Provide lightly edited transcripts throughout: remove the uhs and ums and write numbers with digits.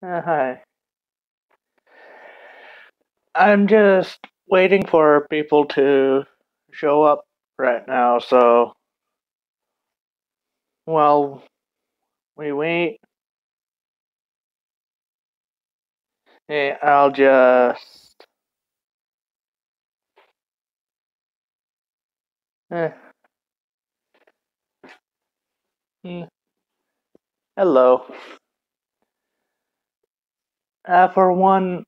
Hi. I'm just waiting for people to show up right now, so while we wait, I'll just. Eh, mm, Hello. For one,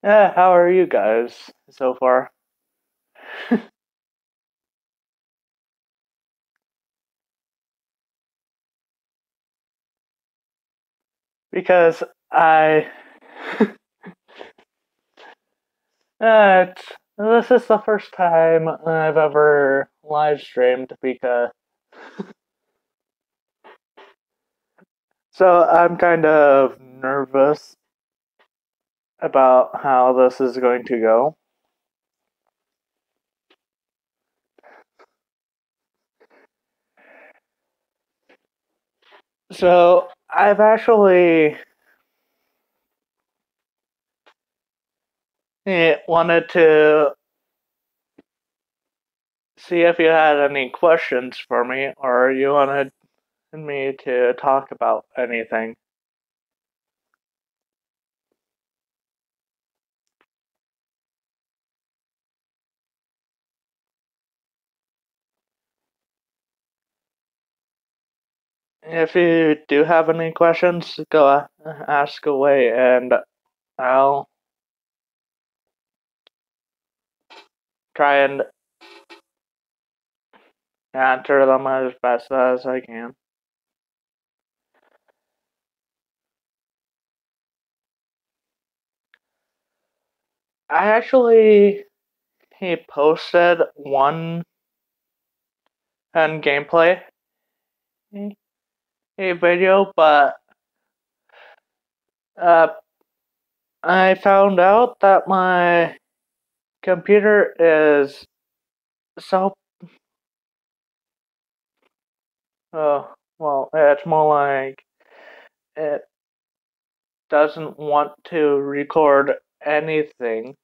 how are you guys so far? Because I. This is the first time I've ever live streamed because. So I'm kind of nervous about how this is going to go. So I've actually wanted to see if you had any questions for me or you wanted me to talk about anything. If you do have any questions, go ask away and I'll try and answer them as best as I can. I actually posted one gameplay video, but uh, I found out that my computer is so well, it's more like it doesn't want to record anything.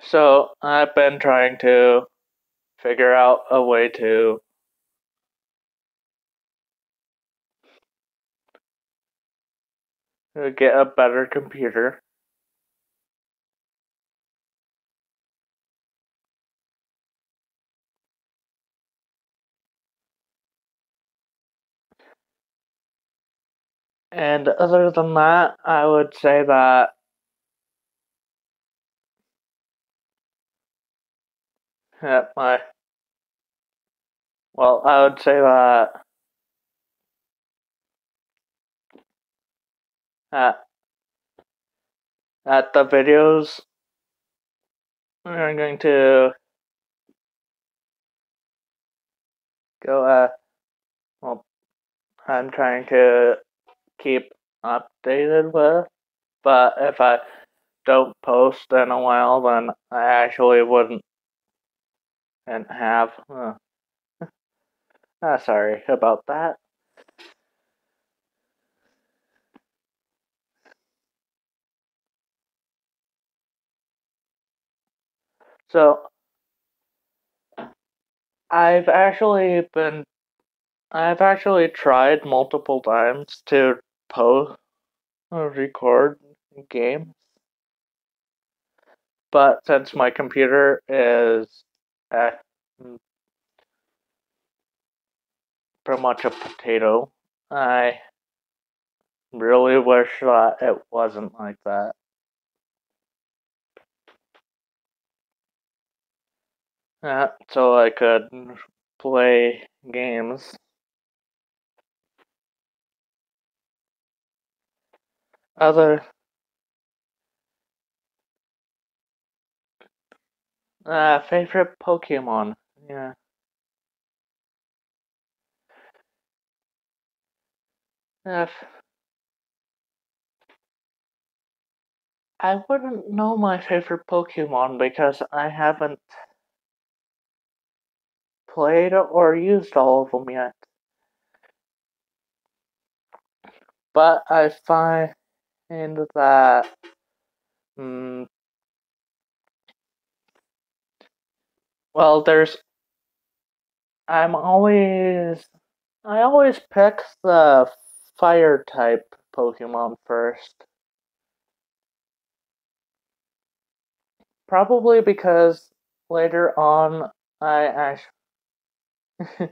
So I've been trying to figure out a way to get a better computer. And other than that, I would say that my I would say that at the videos we're going to go well, I'm trying to keep updated with, but if I don't post in a while, then I actually wouldn't and have. Sorry about that. So I've actually been I've actually tried multiple times to post or record games, but since my computer is uh, pretty much a potato, I really wish that it wasn't like that. So I could play games. Other favorite Pokemon. Yeah. Uh, I wouldn't know my favorite Pokemon because I haven't played or used all of them yet. But I find that well, I'm always I always pick the fire type Pokemon first. Probably because later on I actually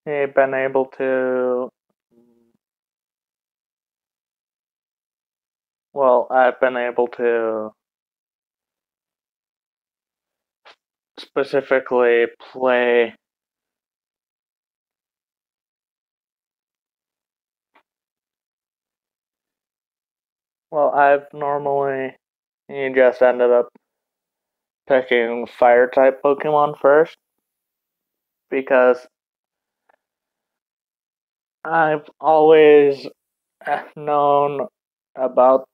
been able to I've been able to specifically play I've normally just ended up picking fire type Pokemon first because I've always known about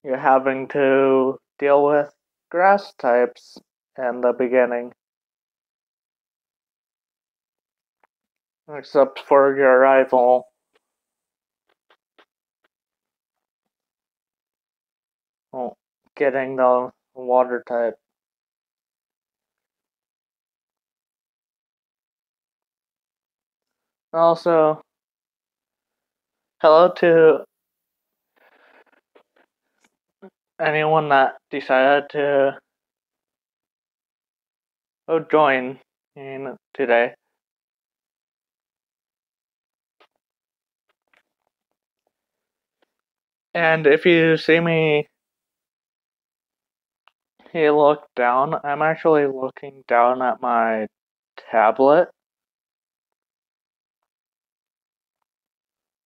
you having to deal with grass types in the beginning, except for your rival. Well, getting the water type. Also, hello to anyone that decided to join in today. And if you see me look down, I'm actually looking down at my tablet.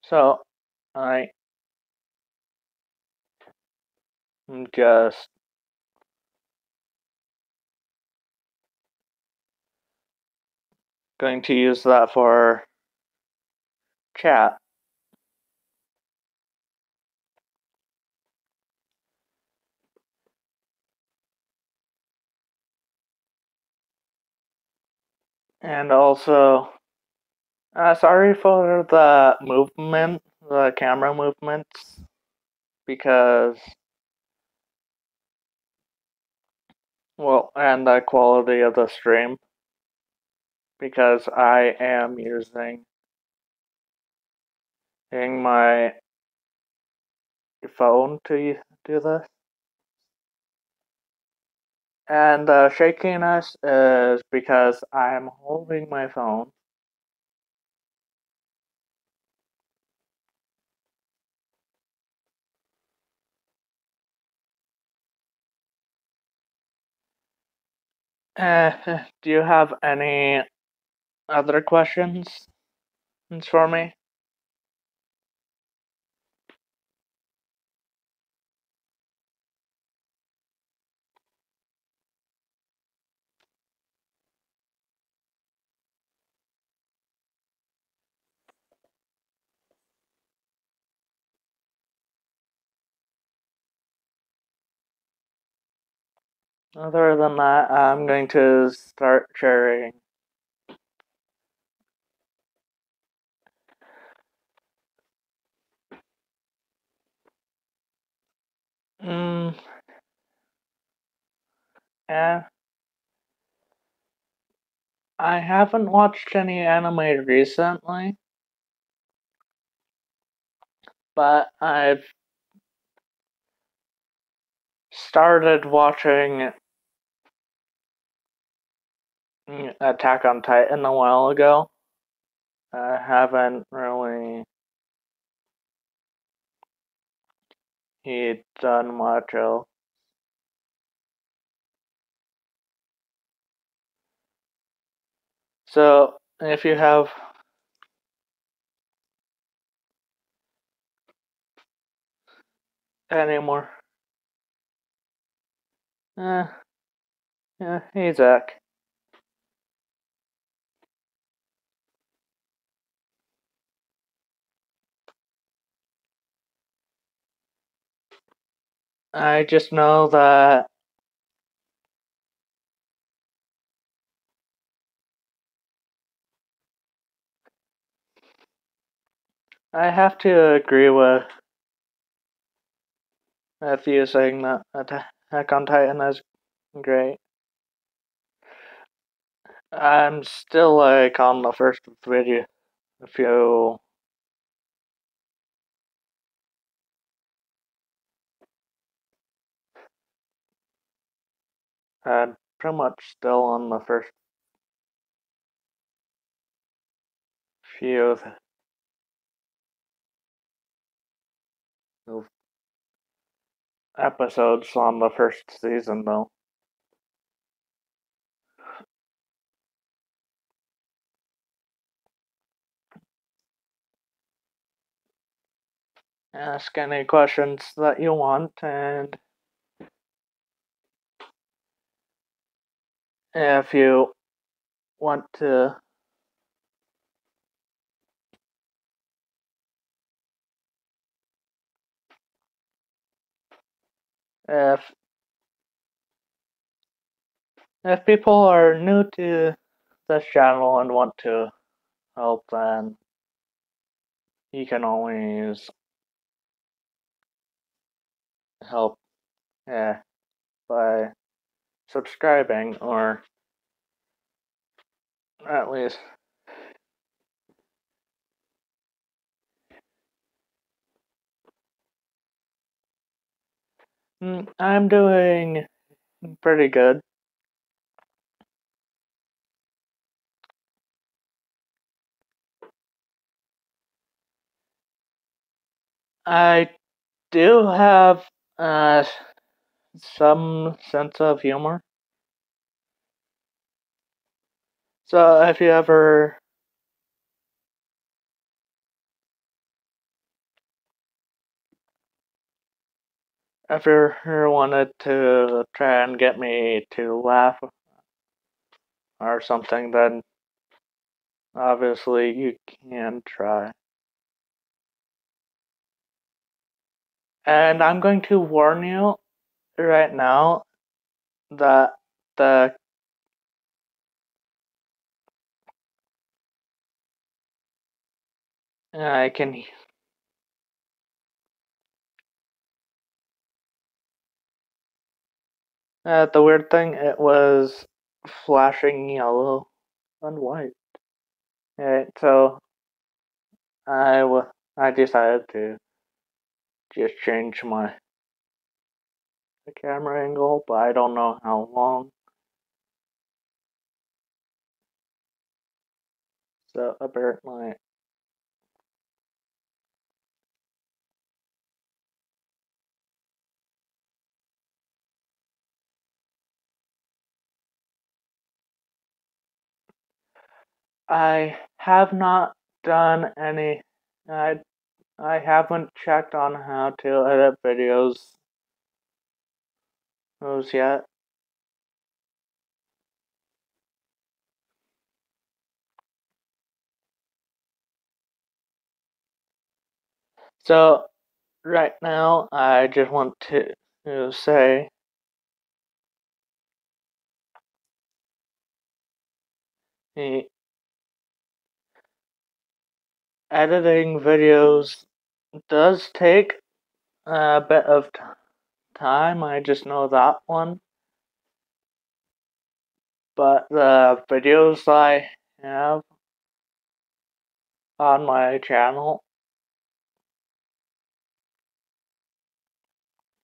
So I am just going to use that for chat. And also, sorry for the movement, the camera movements, because, and the quality of the stream, because I am using my phone to do this. And the shakiness is because I'm holding my phone. Do you have any other questions for me? Other than that, I'm going to start sharing. Mm, eh, I haven't watched any anime recently, but I've started watching Attack on Titan a while ago. I haven't really done much else. So, if you have any more, eh, yeah, hey Zach. I just know that I have to agree with you saying that Attack on Titan is great. I'm still like on the first video. If you I'm pretty much still on the first few episodes on the first season though. Ask any questions that you want, and if you want to if people are new to this channel and want to help, then you can always help by subscribing, or at least I'm doing pretty good. I do have some sense of humor. So if you ever wanted to try and get me to laugh or something, then obviously you can try. And I'm going to warn you right now that the I can the weird thing, it was flashing yellow and white. Right, so I decided to just change my camera angle, but I don't know how long. So apparently I have not done any. I I haven't checked on how to edit videos those yet. So right now I just want to say editing videos does take a bit of time. I just know that one. But the videos I have on my channel,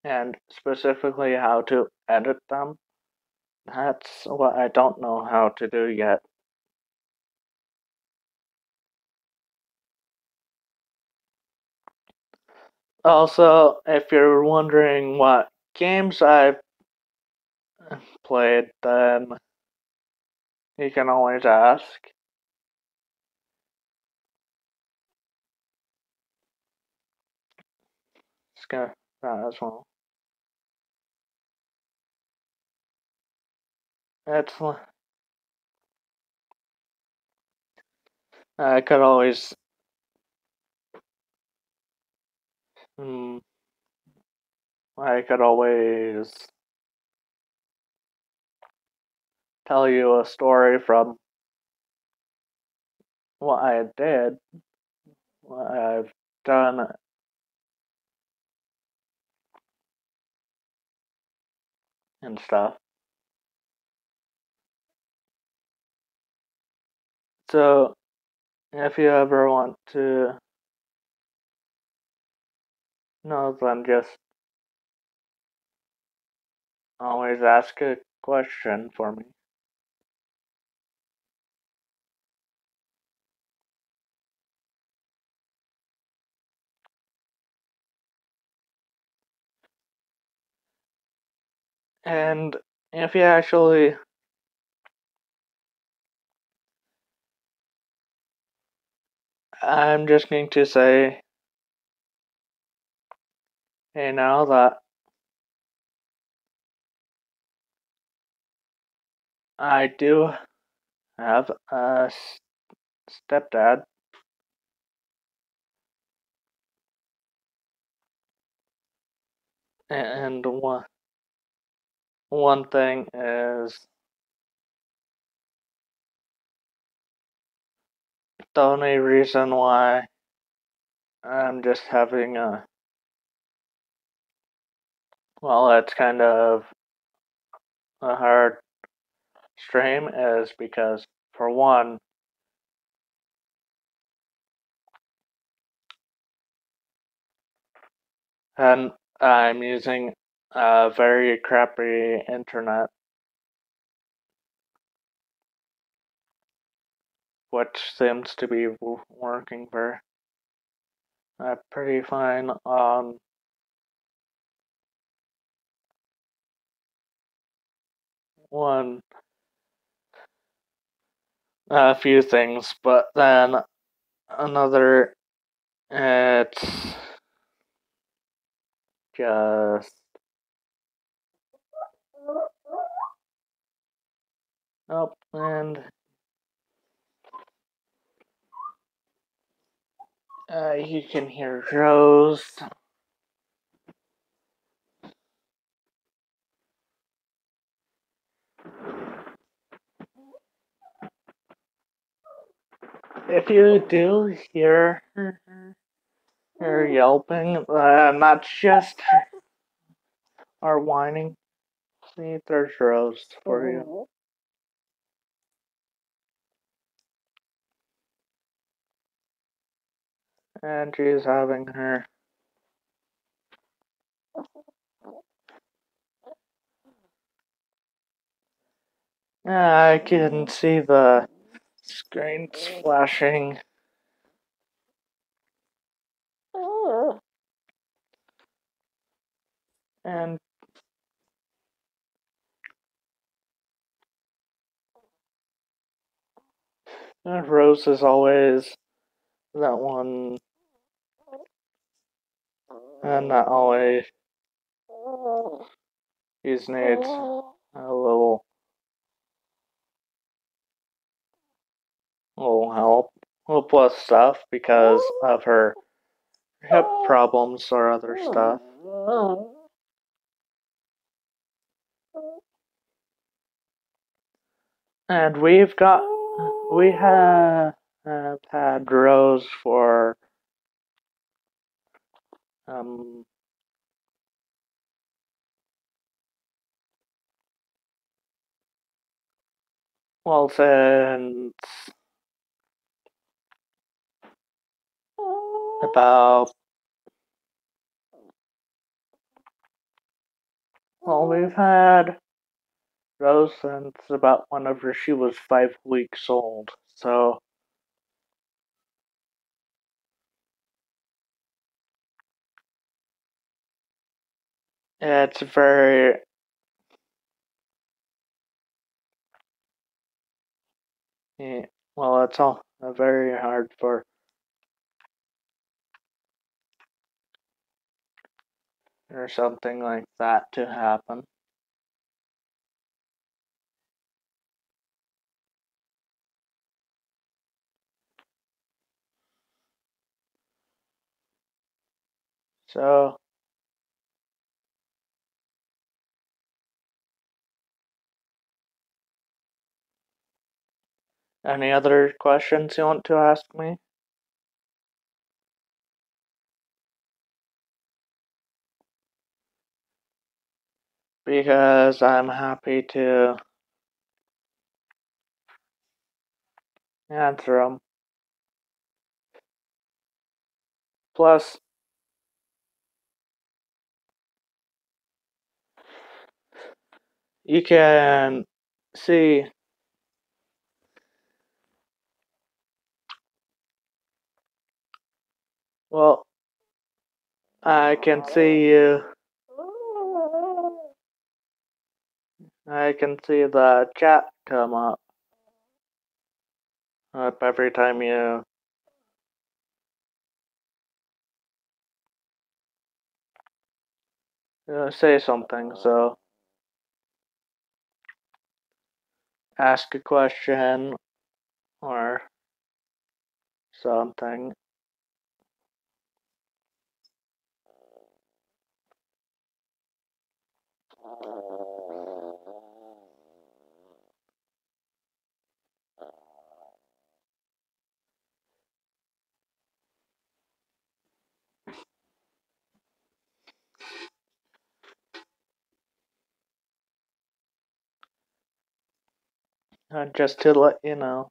and specifically how to edit them, that's what I don't know how to do yet. Also, if you're wondering what games I've played, then you can always ask. Skip that as well. It's I could always I could always tell you a story from what I did, what I've done, and stuff. So, if you ever want to know, then just always ask a question for me. And if you actually, I'm just going to say, hey, now that I do have a stepdad, and one thing is the only reason why I'm just having it's kind of a hard stream is because, for one, and I'm using a very crappy internet, which seems to be working very pretty fine on one a few things, but then another, it's just oh, and you can hear Rose. If you do hear her yelping, not just her whining. See, there's Rose for you. And she's having her. I can see the screens flashing. And Rose is always that one, and that always needs a little help with stuff because of her hip problems or other stuff. And we have had Rose for um since about we've had Rose since about whenever she was 5 weeks old. So it's very it's all very hard for or something like that to happen. So Any other questions you want to ask me? Because I'm happy to answer them. Plus, you can see, well, I can see you. I can see the chat come up every time you say something. So ask a question or something. Just to let you know.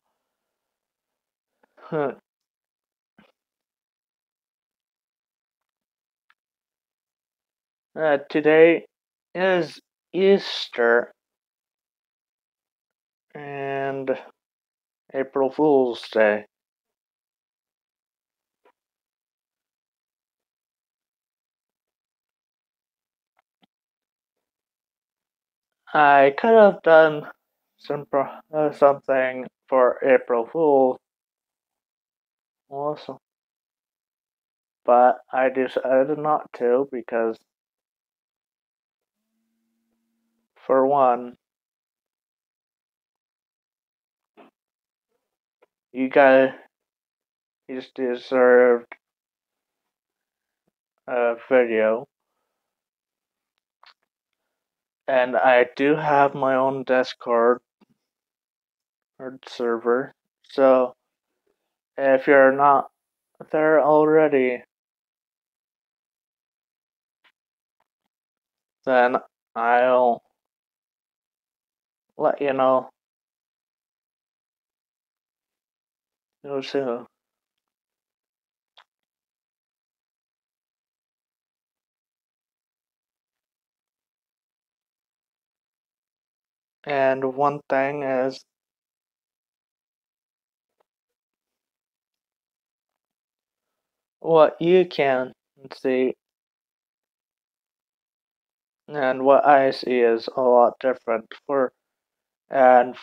Today is Easter and April Fool's Day. I could have done something for April Fool also, but I decided not to because, for one, you guys deserved a video, and I do have my own Discord server, so if you're not there already, then I'll let you know soon. And one thing is, what you can see and what I see is a lot different. And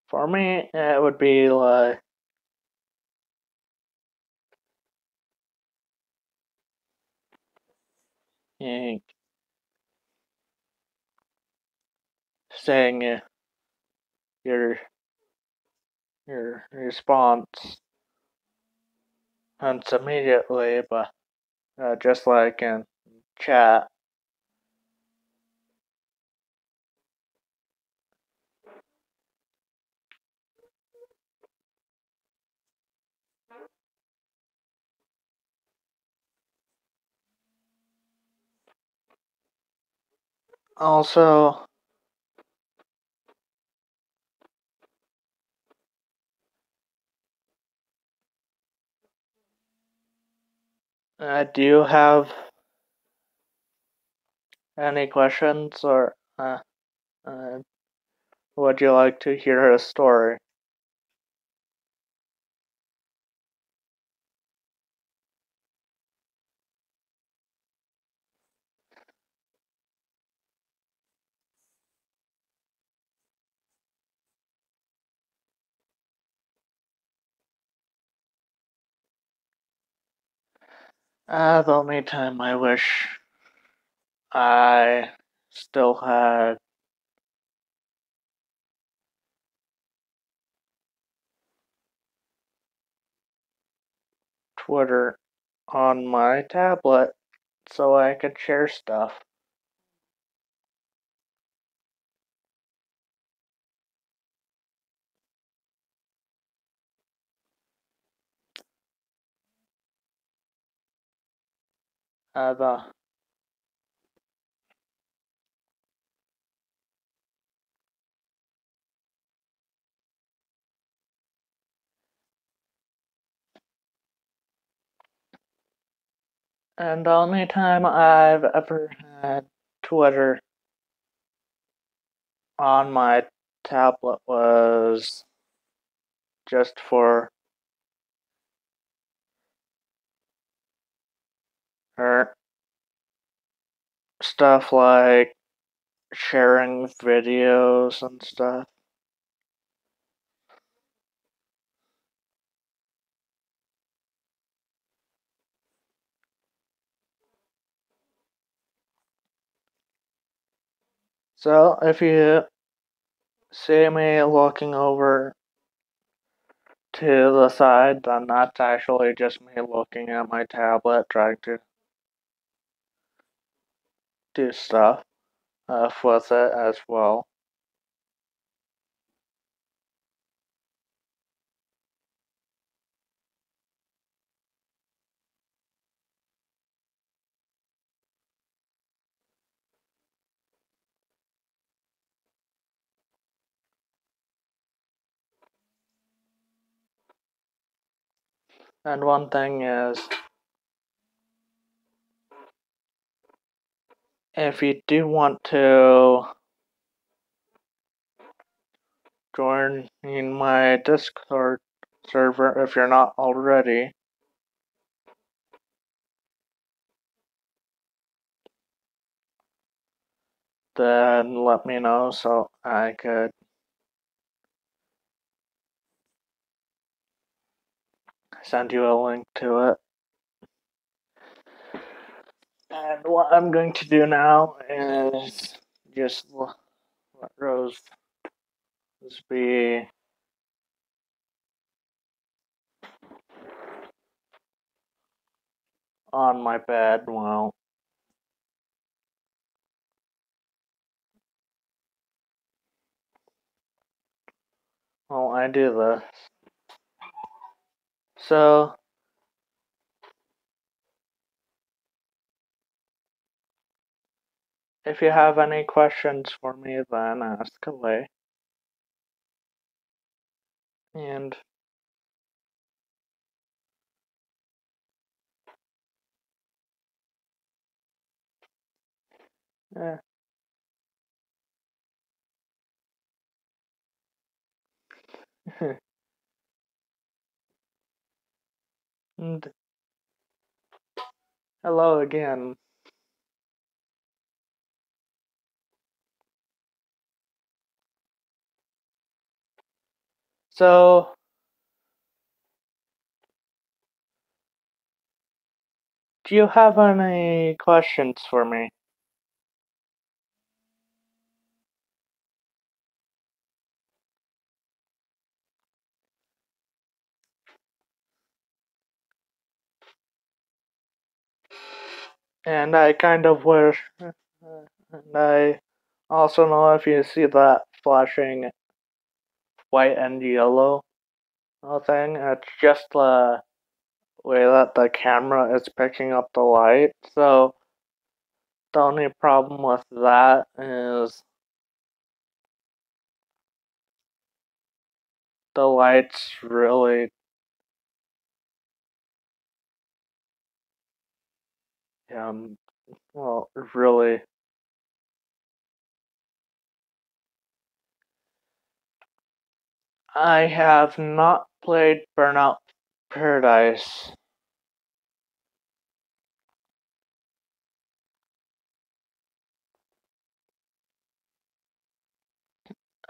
for me, it would be like saying your response immediately, but just like in chat. Also, do you have any questions or uh, would you like to hear a story? The only time I wish I still had Twitter on my tablet so I could share stuff. the and the only time I've ever had Twitter on my tablet was just for her stuff like sharing videos and stuff. So if you see me looking over to the side, then that's actually just me looking at my tablet trying to do stuff with it as well. And one thing is, if you do want to join in my Discord server if you're not already, then let me know so I could send you a link to it. And what I'm going to do now is just let Rose be on my bed while I do this. So, if you have any questions for me, then ask away. And eh, and hello again. So, do you have any questions for me? And I kind of wish, and I also know if you see that flashing white and yellow thing, it's just the way that the camera is picking up the light. So the only problem with that is the light's really, um, well, really. I have not played Burnout Paradise.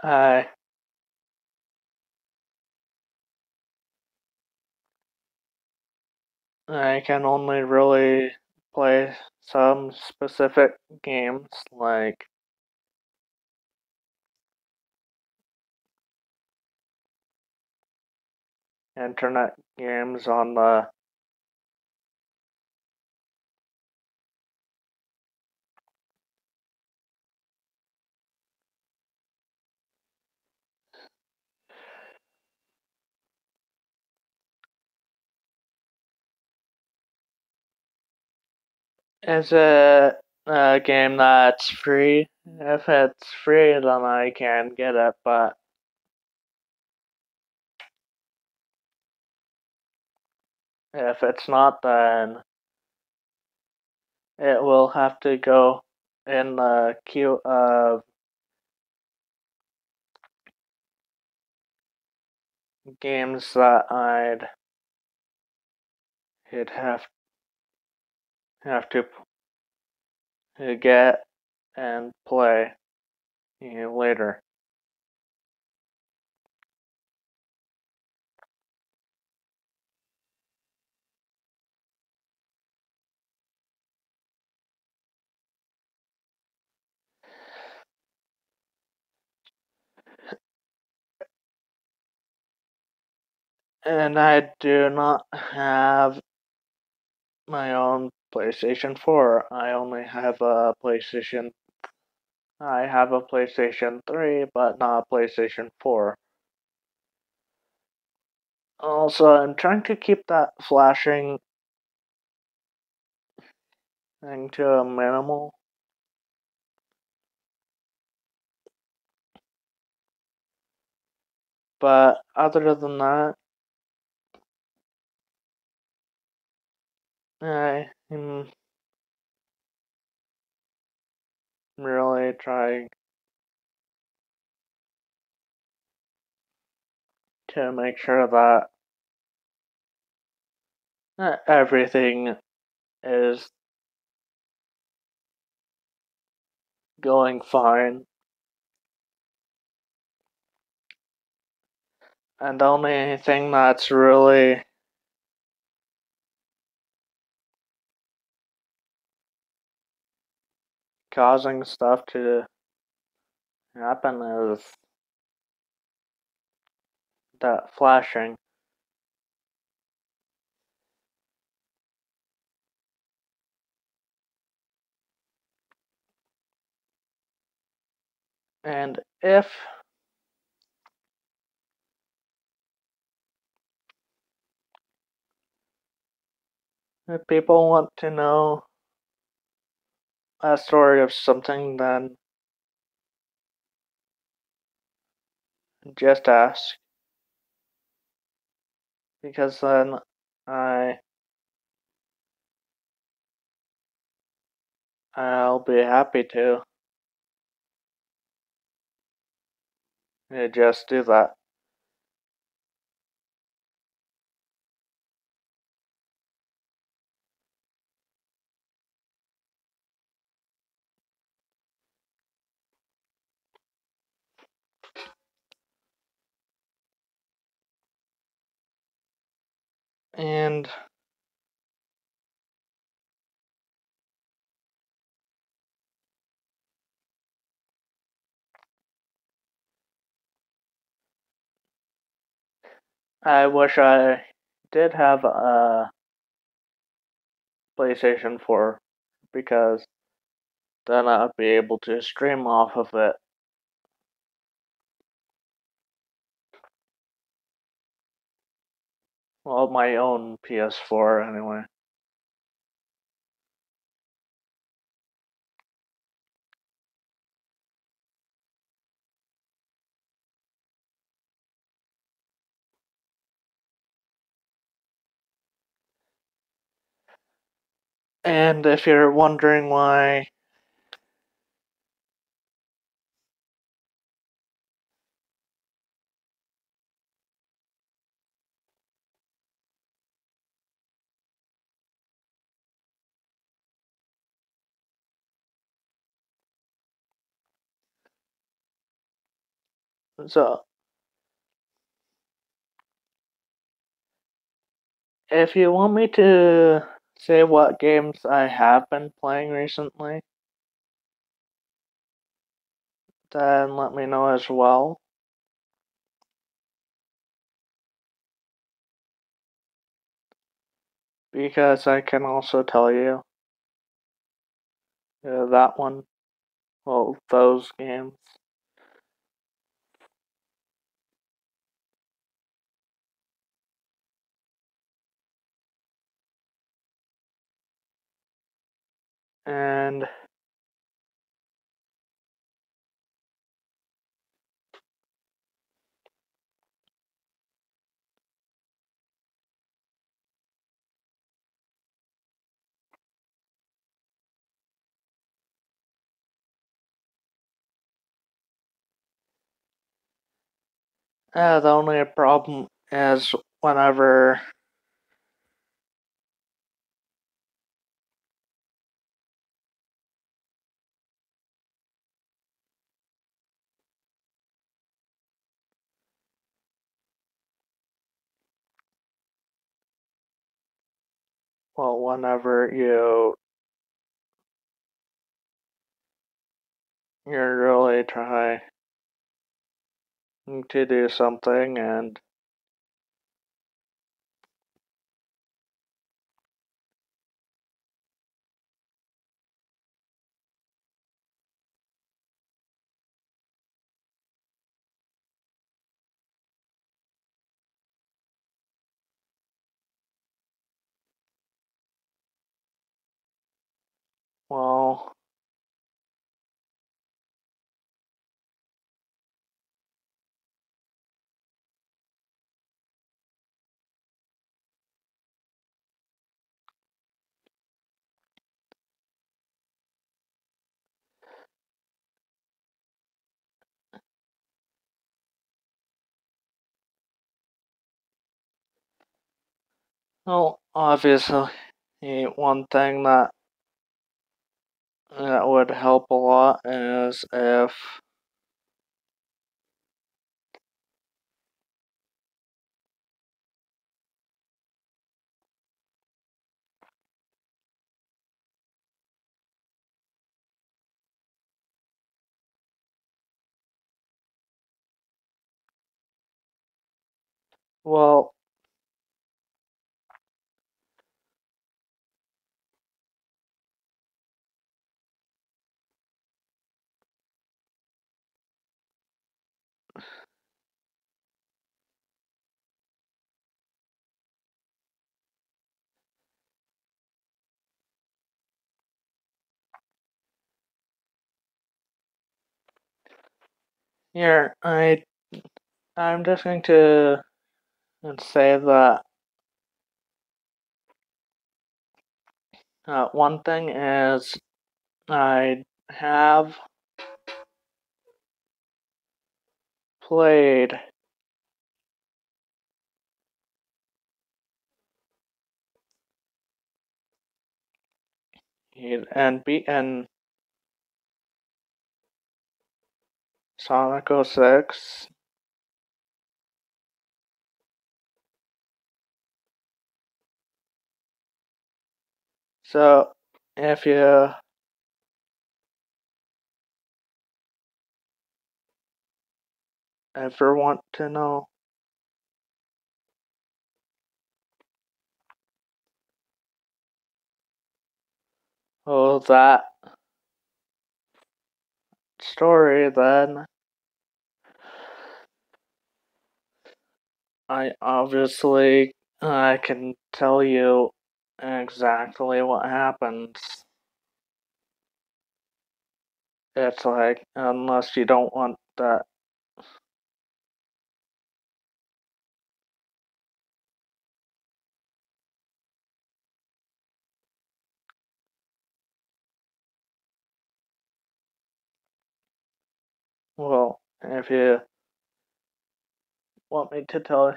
I I can only really play some specific games like internet games on the Is it a game that's free? If it's free, then I can get it, but if it's not, then it will have to go in the queue of games that I'd have to get and play later. And I do not have my own PlayStation 4. I have a PlayStation 3, but not a PlayStation 4. Also, I'm trying to keep that flashing thing to a minimal. But other than that, I'm really trying to make sure that everything is going fine. And the only thing that's really causing stuff to happen is that flashing. And if people want to know a story of something, then just ask. Because then I I'll be happy to just do that. And I wish I did have a PlayStation 4 because then I'd be able to stream off of it. Well, my own PS4 anyway. And if you're wondering why so if you want me to say what games I have been playing recently, then let me know as well. Because I can also tell you that one, well, those games. And the only problem is whenever whenever you're really trying to do something and well, obviously, one thing that would help a lot is if well, here I'm just going to say that one thing is I have played and beaten Sonic 06. So if you ever want to know that story, then I can tell you exactly what happens. It's like, unless you don't want that. Well, if you want me to tell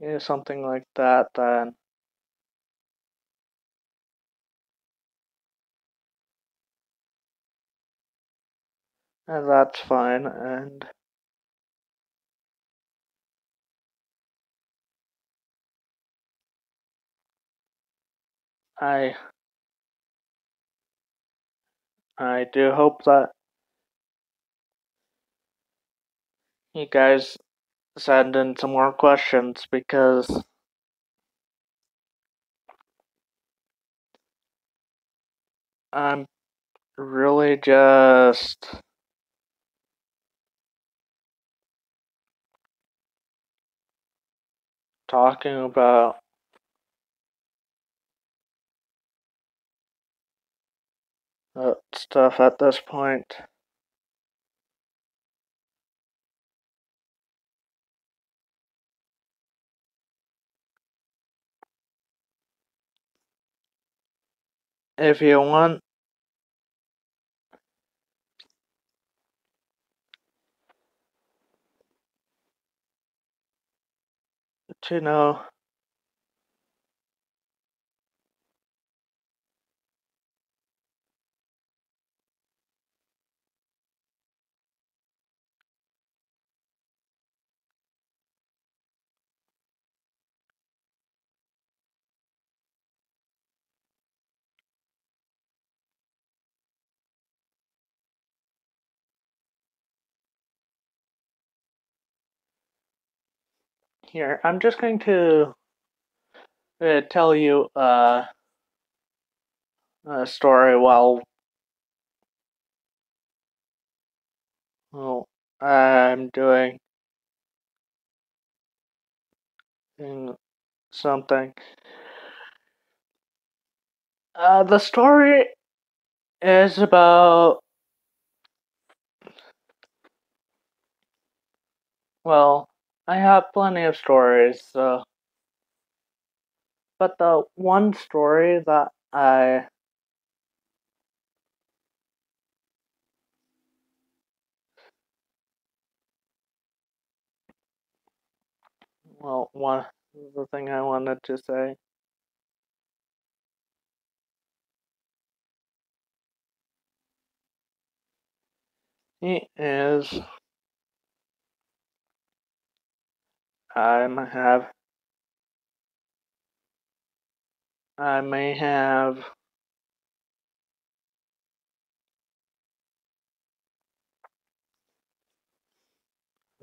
you something like that, then that's fine. And I I do hope that you guys send in some more questions because I'm really just talking about stuff at this point. If you want to know here, I'm just going to tell you a story while I'm doing something. The story is about, well, I have plenty of stories, but the one story that one the thing I wanted to say is I may have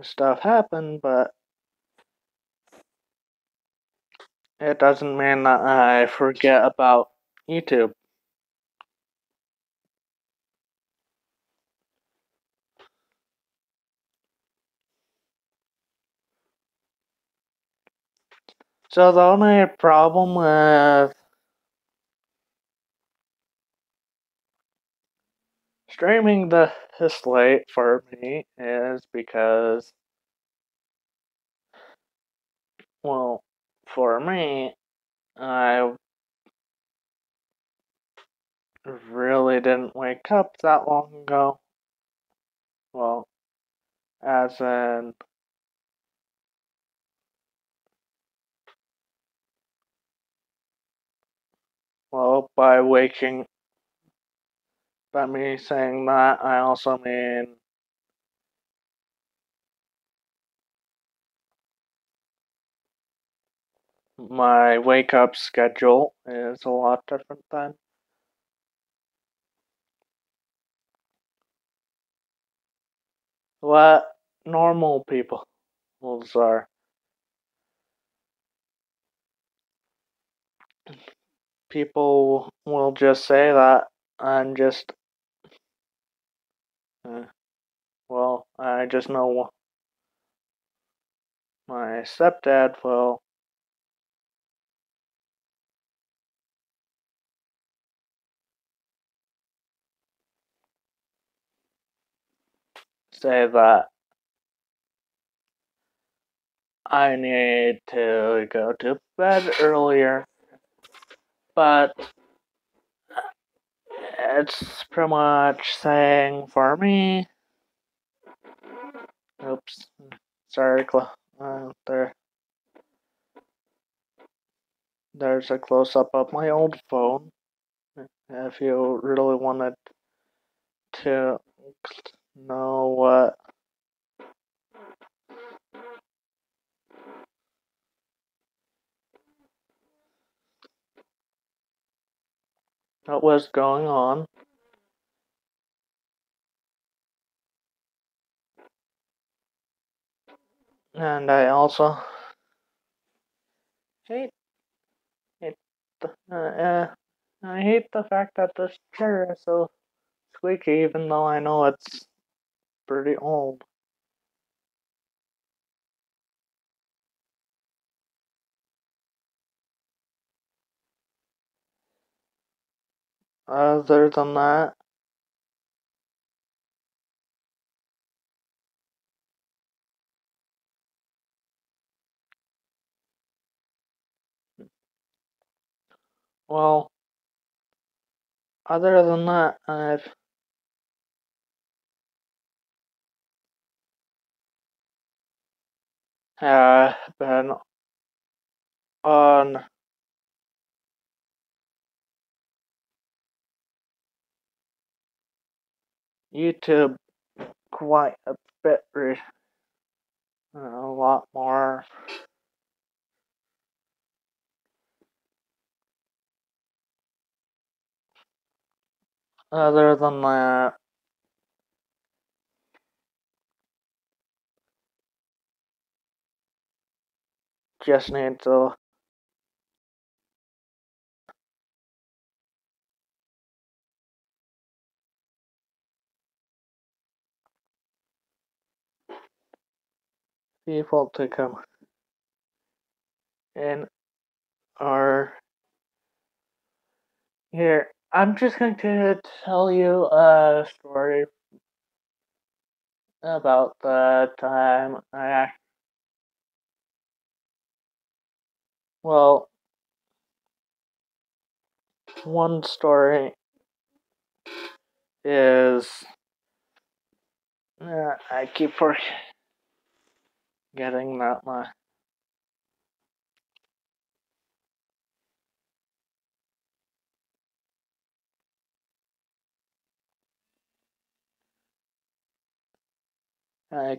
stuff happen, but it doesn't mean that I forget about YouTube. So the only problem with streaming this late for me is because, well, for me, I really didn't wake up that long ago. Well, as in, well, by me saying that, I also mean my wake up schedule is a lot different than what normal people's are. People will just say that I'm just, uh, well, I just know my stepdad will say that I need to go to bed earlier, but it's pretty much saying for me. Oops, sorry, there's a close up of my old phone. If you really wanted to know what was going on. And I also hate it. I hate the fact that this chair is so squeaky, even though I know it's pretty old. Other than that, Well, other than that, I've been on YouTube quite a bit, a lot more. Other than that, just need to people to come in or here. I'm just going to tell you a story about the time well, one story is I keep forgetting that my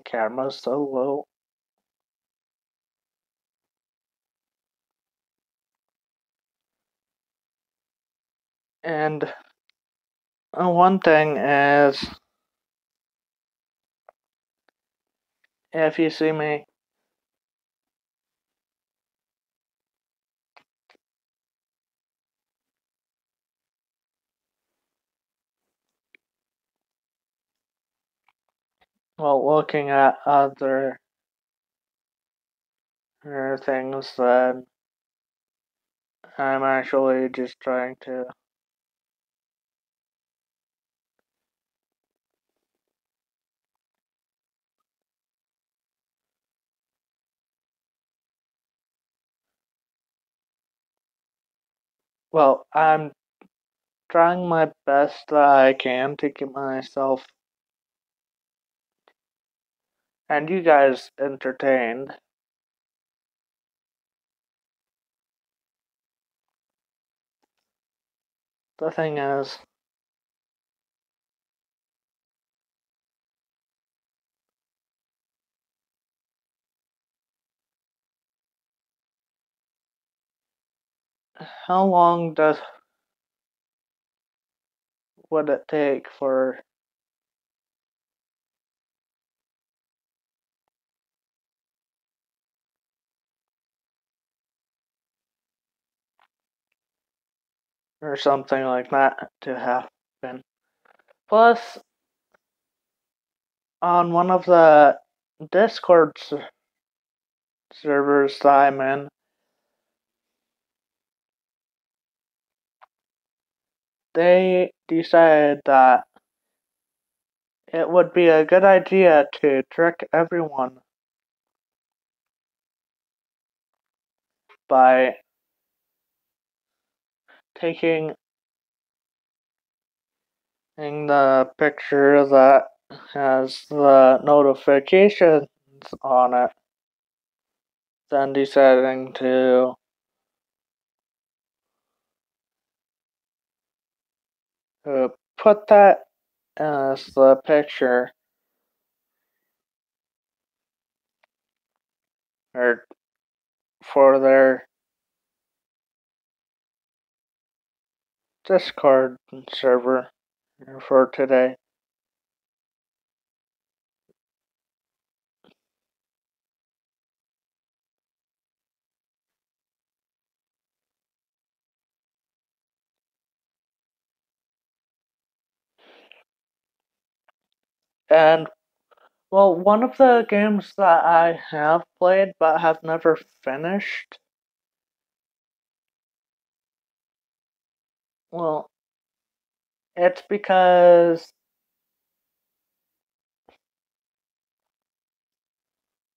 camera's so low. And one thing is, if you see me while looking at other things, then I'm actually just trying to. Well, I'm trying my best that I can to keep myself and you guys entertained. The thing is, how long would it take for or something like that to happen? Plus, on one of the Discord servers that I'm in, they decided that it would be a good idea to trick everyone by taking the picture that has the notifications on it, then deciding to put that as the picture or for their Discord server for today. And well, one of the games that I have played but have never finished, well, it's because,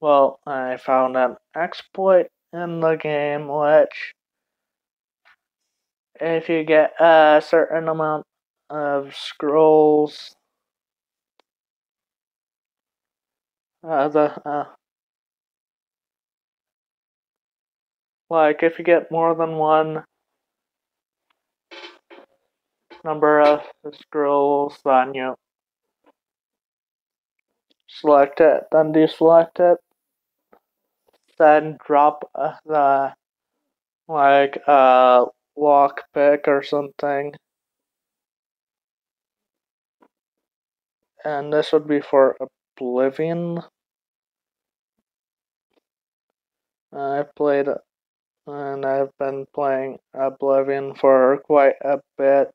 well, I found an exploit in the game which if you get a certain amount of scrolls, like if you get more than one number of scrolls, then you select it, then deselect it, then drop the like lock pick or something, and this would be for Oblivion. I played and I've been playing Oblivion for quite a bit.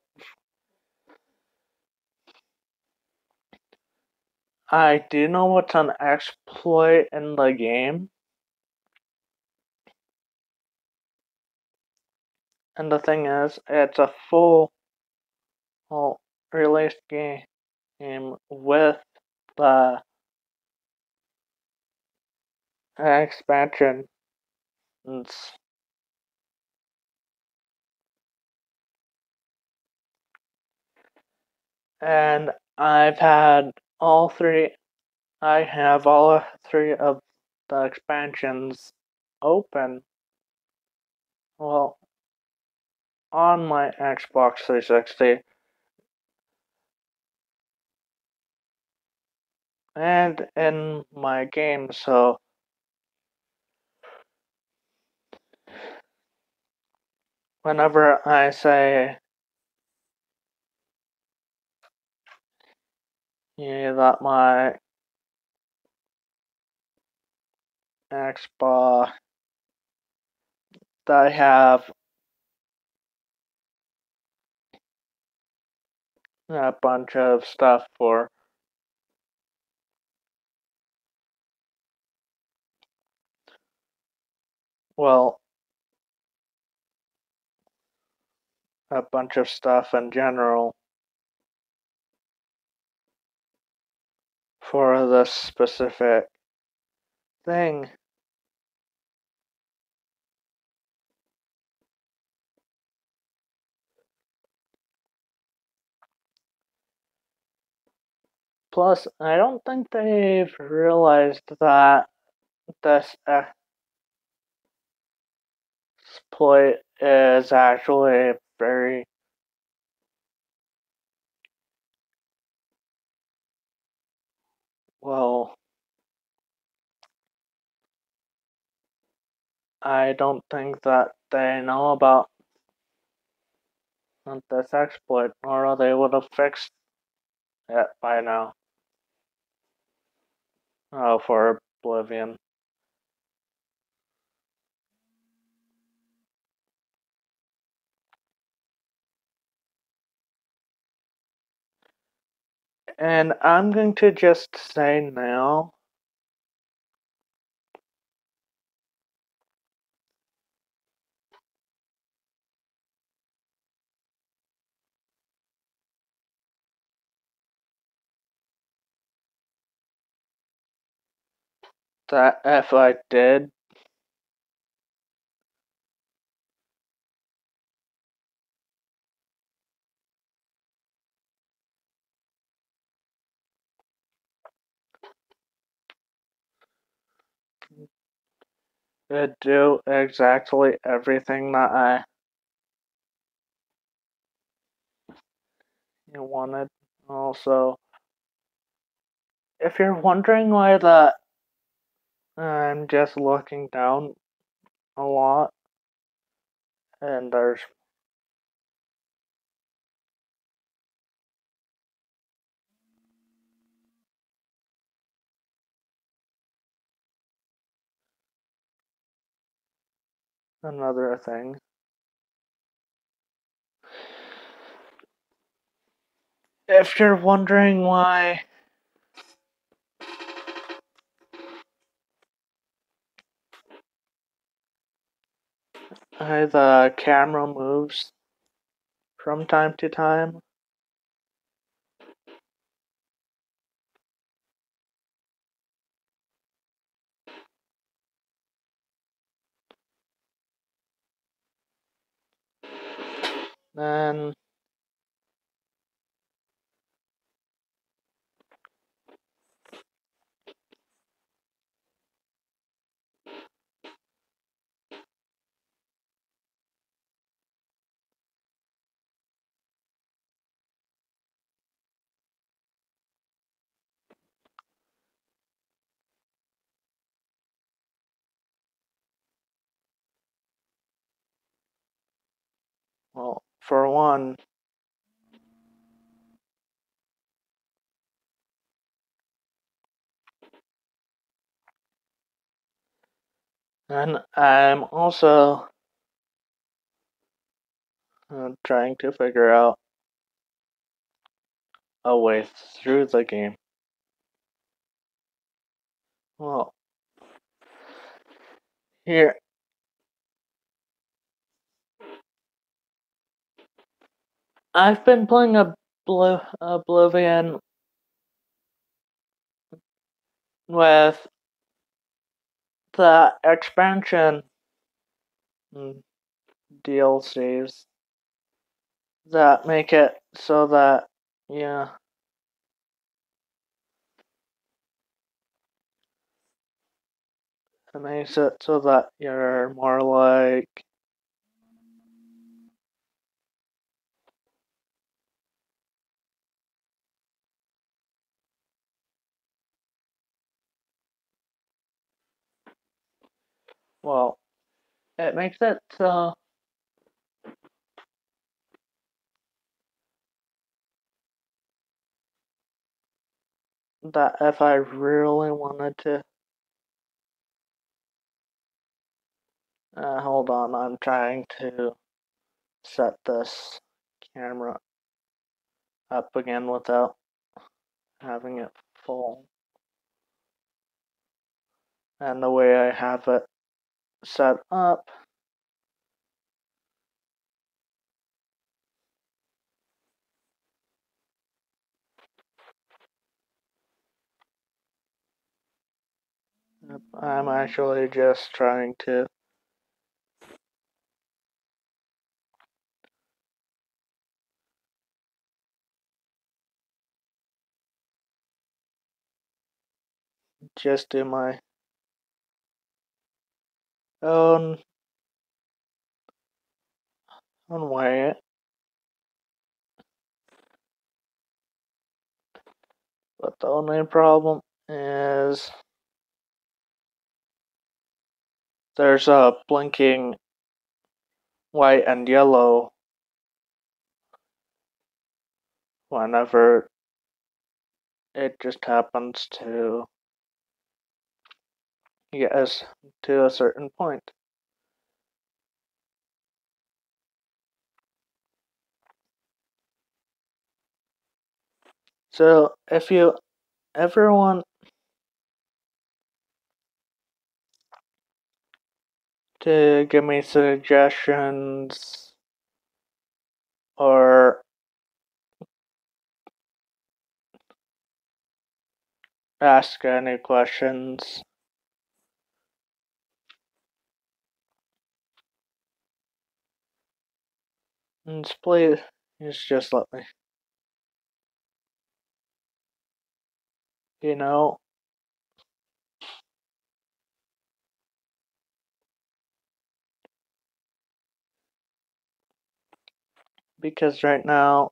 I do know what's an exploit in the game, and the thing is, it's a full released game with the expansion. And I've had all three. I have all three of the expansions open. Well, on my Xbox 360 and in my game, so whenever I say that my Xbox, I have a bunch of stuff for well, a bunch of stuff in general for this specific thing. Plus, I don't think they've realized that this exploit is actually very well. I don't think that they know about this exploit, or they would have fixed it by now. Oh, for Oblivion. And I'm going to just say now that if I did do exactly everything that I wanted, also, if you're wondering why that I'm just looking down a lot, and there's another thing. If you're wondering why the camera moves from time to time, Then well, for one, and I'm also trying to figure out a way through the game. Well, here, I've been playing Oblivion with the expansion DLCs that make it so that, yeah, it makes it so that you're more like, well, it makes it so that if I really wanted to, hold on, I'm trying to set this camera up again without having it full. And the way I have it set up, I'm actually just trying to just do my own way. But the only problem is there's a blinking white and yellow whenever it just happens to get us to a certain point. So if you ever want to give me suggestions or ask any questions, please just let me, you know, because right now,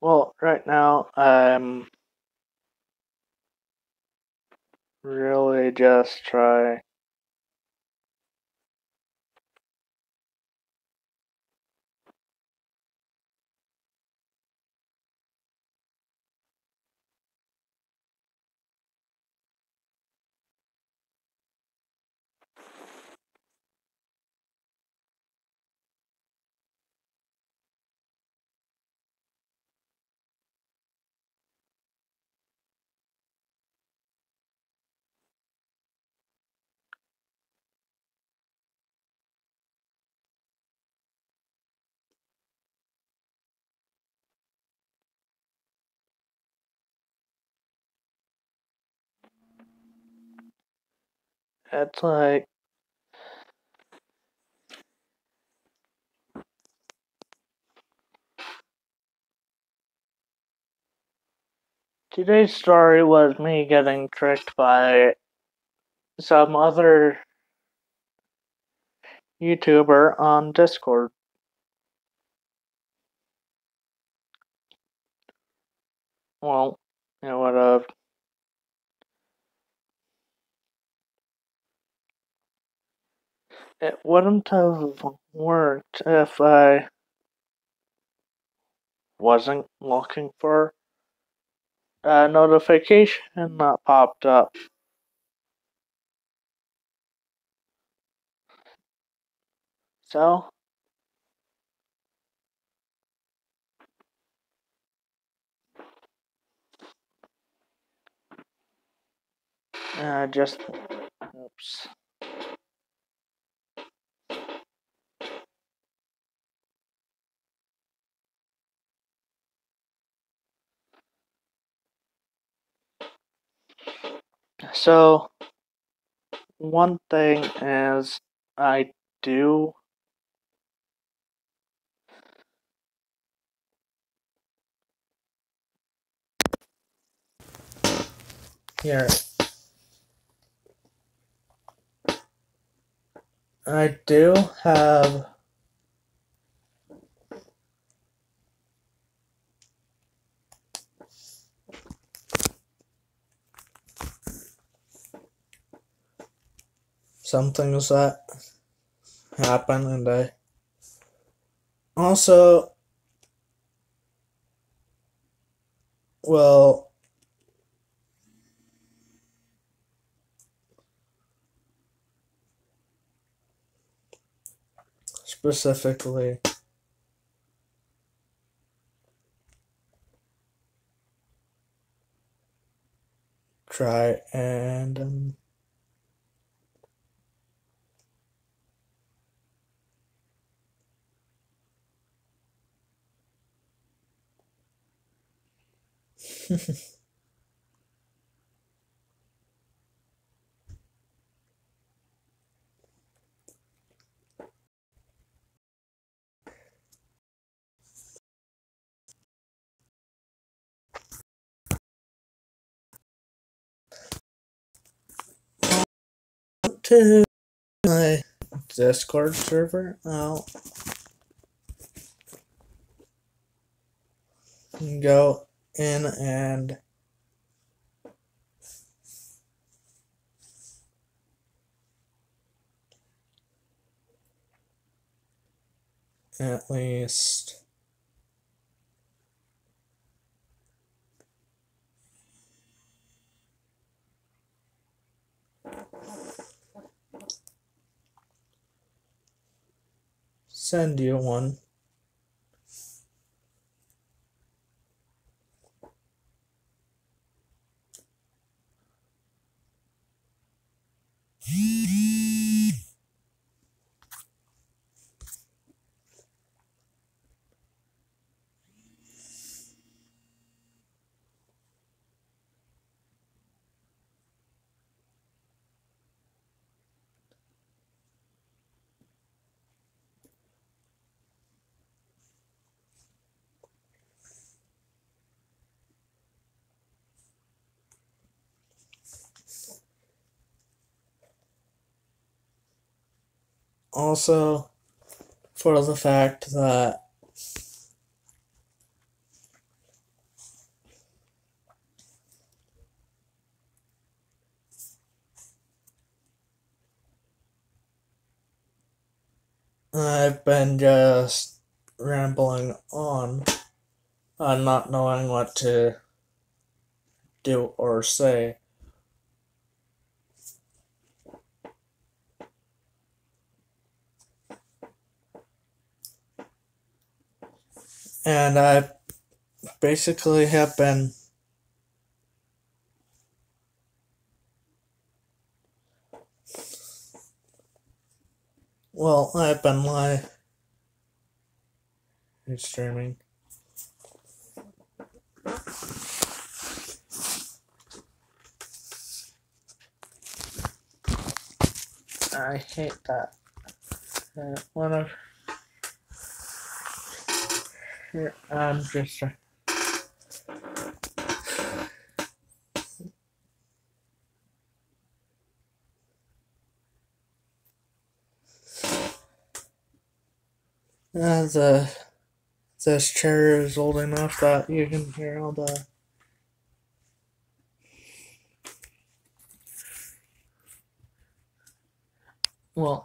well, right now I'm really just trying. It's like today's story was me getting tricked by some other YouTuber on Discord. Well, it would have. It wouldn't have worked if I wasn't looking for a notification that popped up. So, just. Oops. So, one thing is, I do. Here. I do have some things that happen, and I also will specifically try and to my Discord server. I'll go in and at least send you one. Also, for the fact that I've been just rambling on, not knowing what to do or say. And I basically have been I've been live streaming. I hate that. One of I'm just this chair is old enough that you can hear all the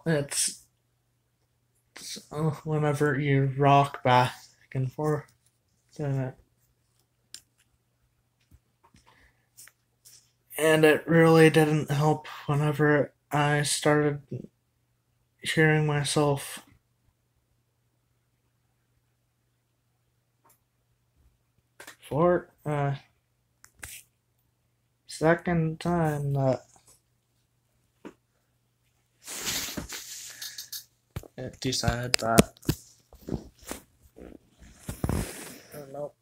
it's whenever you rock back and forth in it. And it really didn't help whenever I started hearing myself for second time that it decided that nope.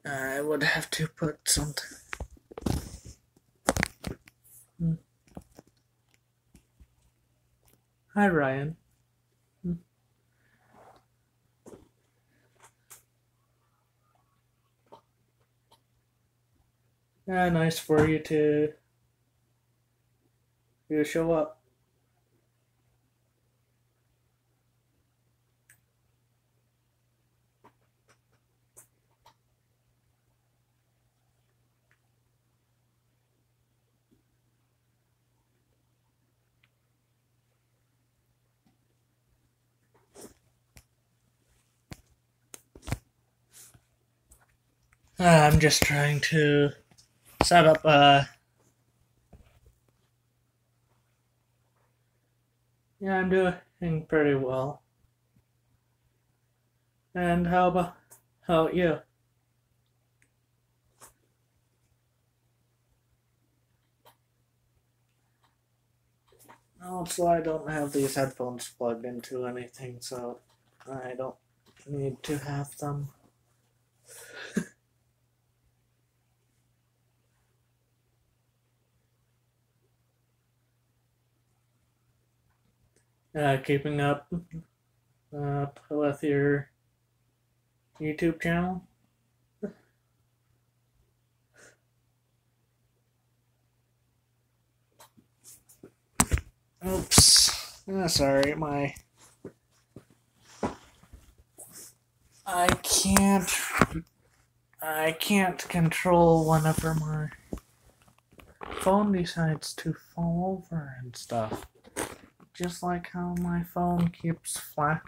I would have to put something. Hi, Ryan. Yeah, nice for you to show up. I'm just trying to set up yeah, I'm doing pretty well. And how about you? Also, I don't have these headphones plugged into anything, so I don't need to have them. Keeping up with your YouTube channel? Oops. Sorry, I can't control whenever my phone decides to fall over and stuff. Just like how my phone keeps flat.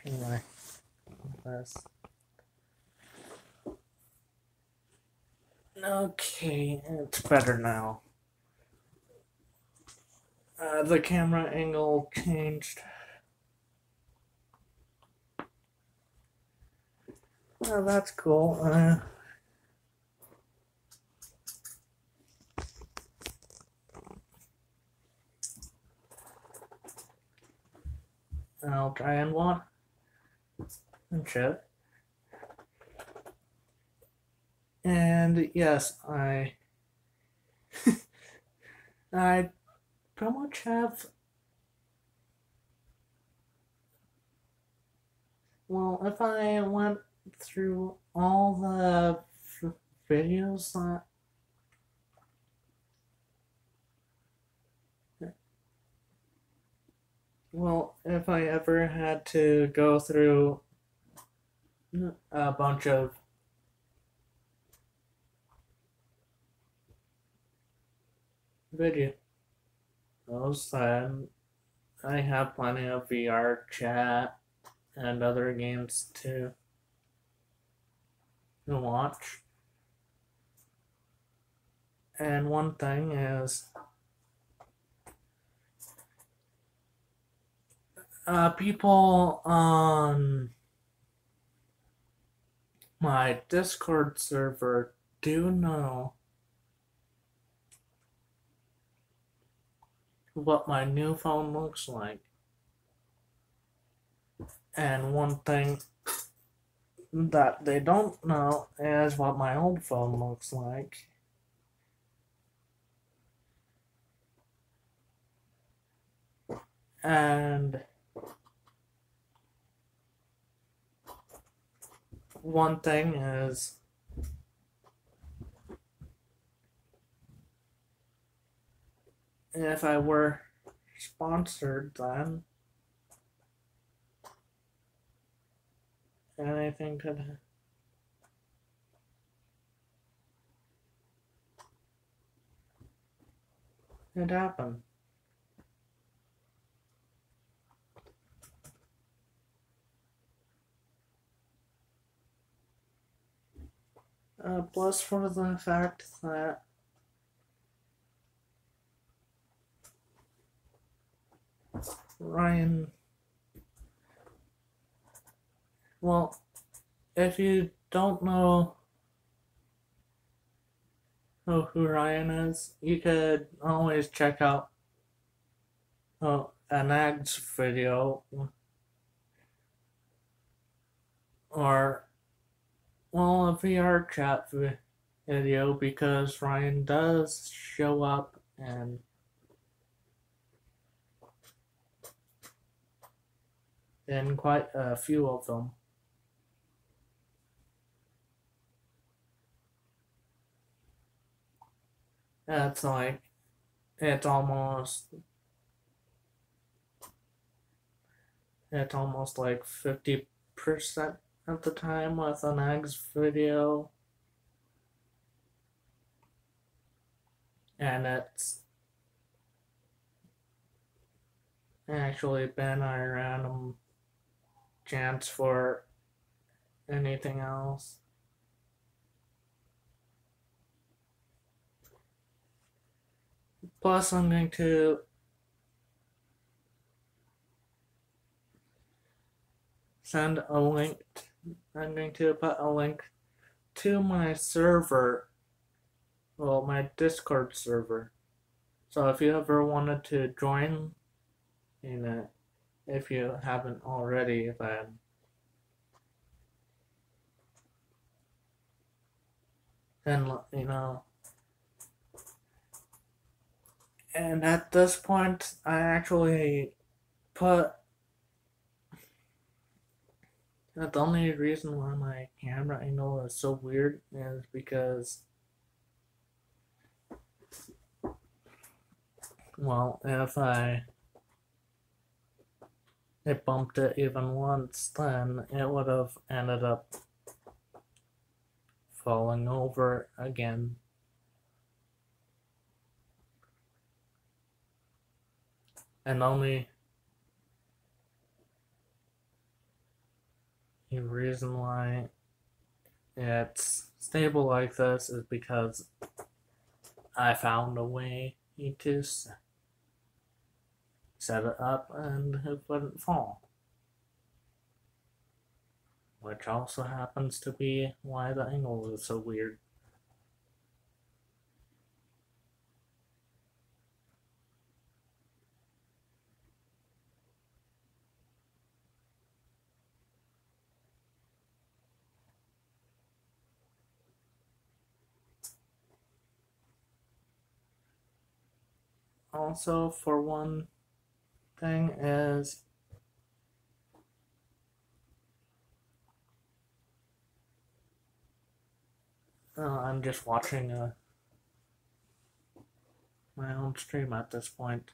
Anyway, this. Okay, it's better now. The camera angle changed. Oh, that's cool. I'll try and watch and shit. And yes, I pretty much have. Well, if I went through all the videos that if I ever had to go through a bunch of videos, then I have plenty of VR chat and other games to watch. And one thing is people on my Discord server do know what my new phone looks like. And one thing that they don't know is what my old phone looks like. And one thing is, if I were sponsored, then anything could happen. Plus, for the fact that Ryan, well, if you don't know who Ryan is, you could always check out an Ag's video, or, well, a VR chat video, because Ryan does show up and in quite a few of them. It's like, it's almost like 50% of the time with an Eggs video, and it's actually been a random chance for anything else. Plus, I'm going to send a link. I'm going to put a link to my server, well, my Discord server. So if you ever wanted to join in it, if you haven't already, then let me know. And at this point, I actually put, the only reason why my camera angle is so weird is because, well, if it bumped it even once, then it would have ended up falling over again. And only the reason why it's stable like this is because I found a way to set it up and it wouldn't fall. Which also happens to be why the angle is so weird. Also, for one thing is, I'm just watching my own stream at this point.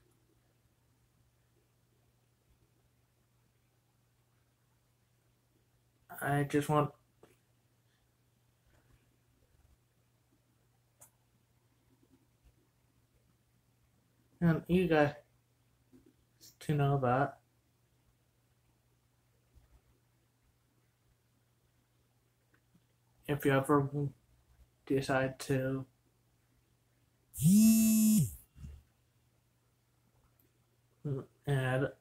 I just want you guys to know that if you ever decide to add,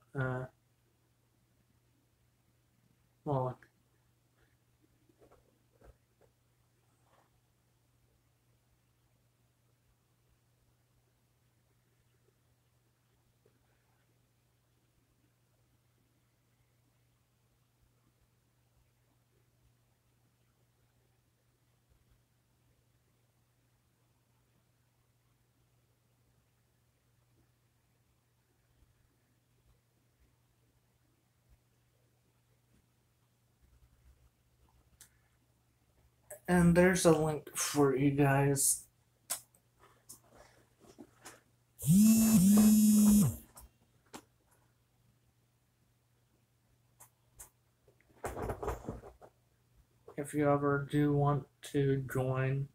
well, And there's a link for you guys. If you ever do want to join.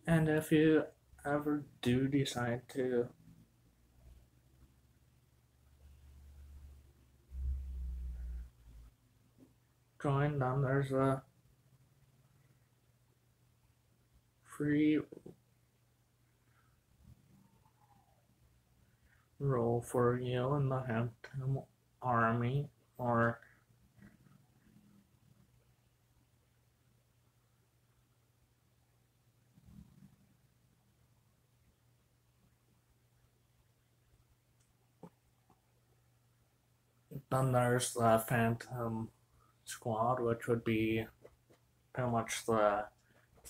And if you ever do decide to join, then there's a free role for you in the Hampton Army, or then there's the Phantom Squad, which would be pretty much the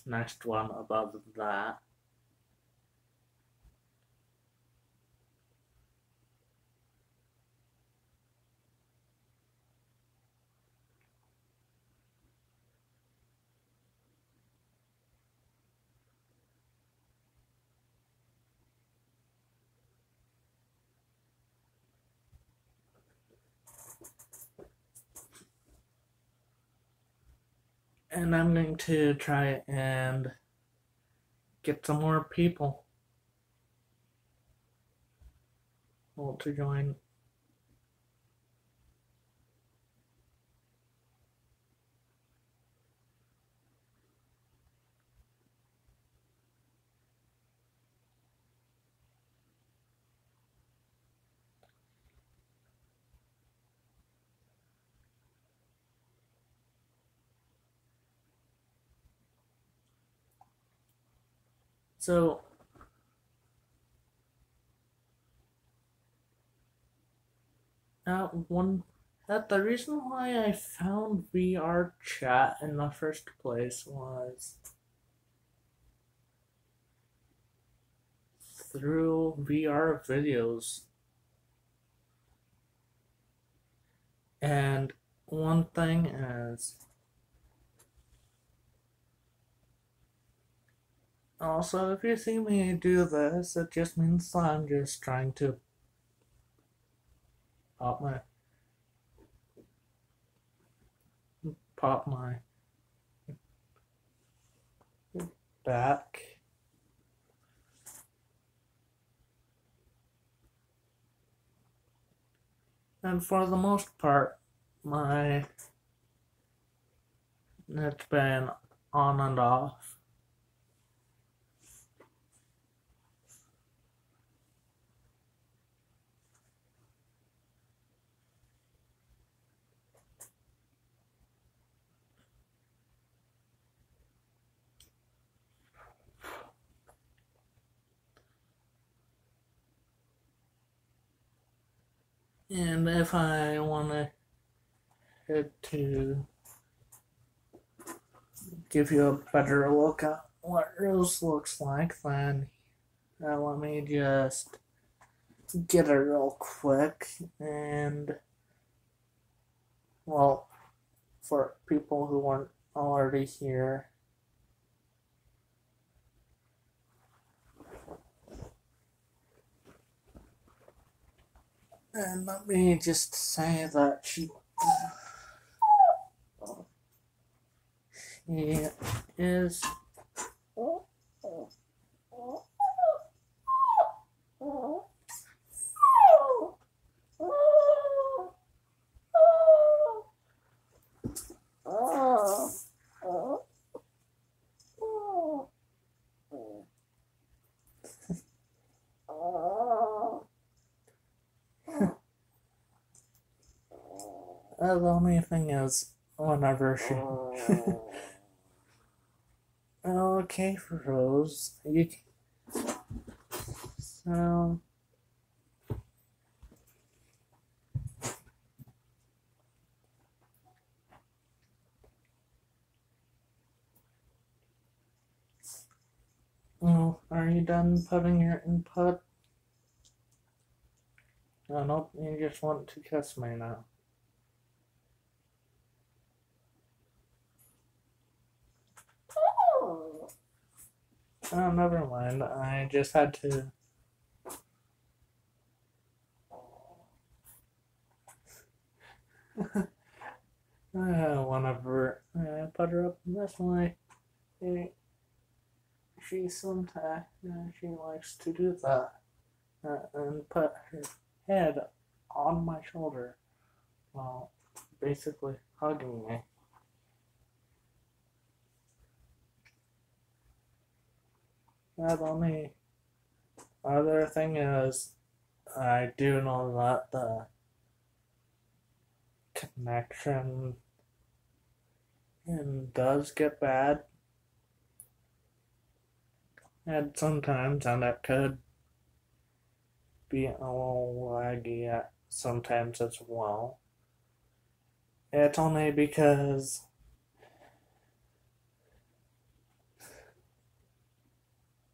next one above that. And I'm going to try and get some more people to join. So the reason why I found VR chat in the first place was through VR videos. And one thing is also, if you see me do this, it just means that I'm just trying to pop my back. And for the most part, it's been on and off. And if I want to give you a better look at what Rose looks like, then let me just get it real quick. And, well, for people who aren't already here, and let me just say that she is the only thing is, whenever she. Okay, Rose. You. So. Oh, are you done putting your input? Oh, nope, you just want to kiss me now. Oh, never mind. I just had to. Whenever I put her up this way, she sometimes she likes to do that and put her head on my shoulder while basically hugging me. The only other thing is, I do know that the connection does get bad, and sometimes, and it could be a little laggy at sometimes as well. It's only because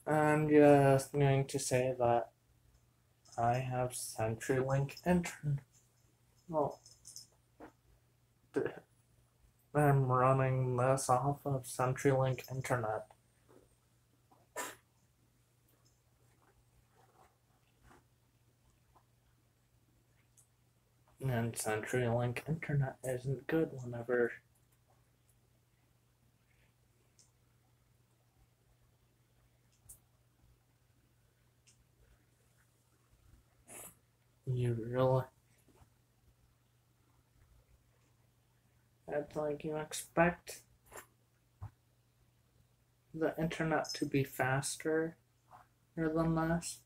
I'm just going to say that I have CenturyLink internet. Well, I'm running this off of CenturyLink internet. And CenturyLink internet isn't good whenever you really. It's like you expect the internet to be faster than this.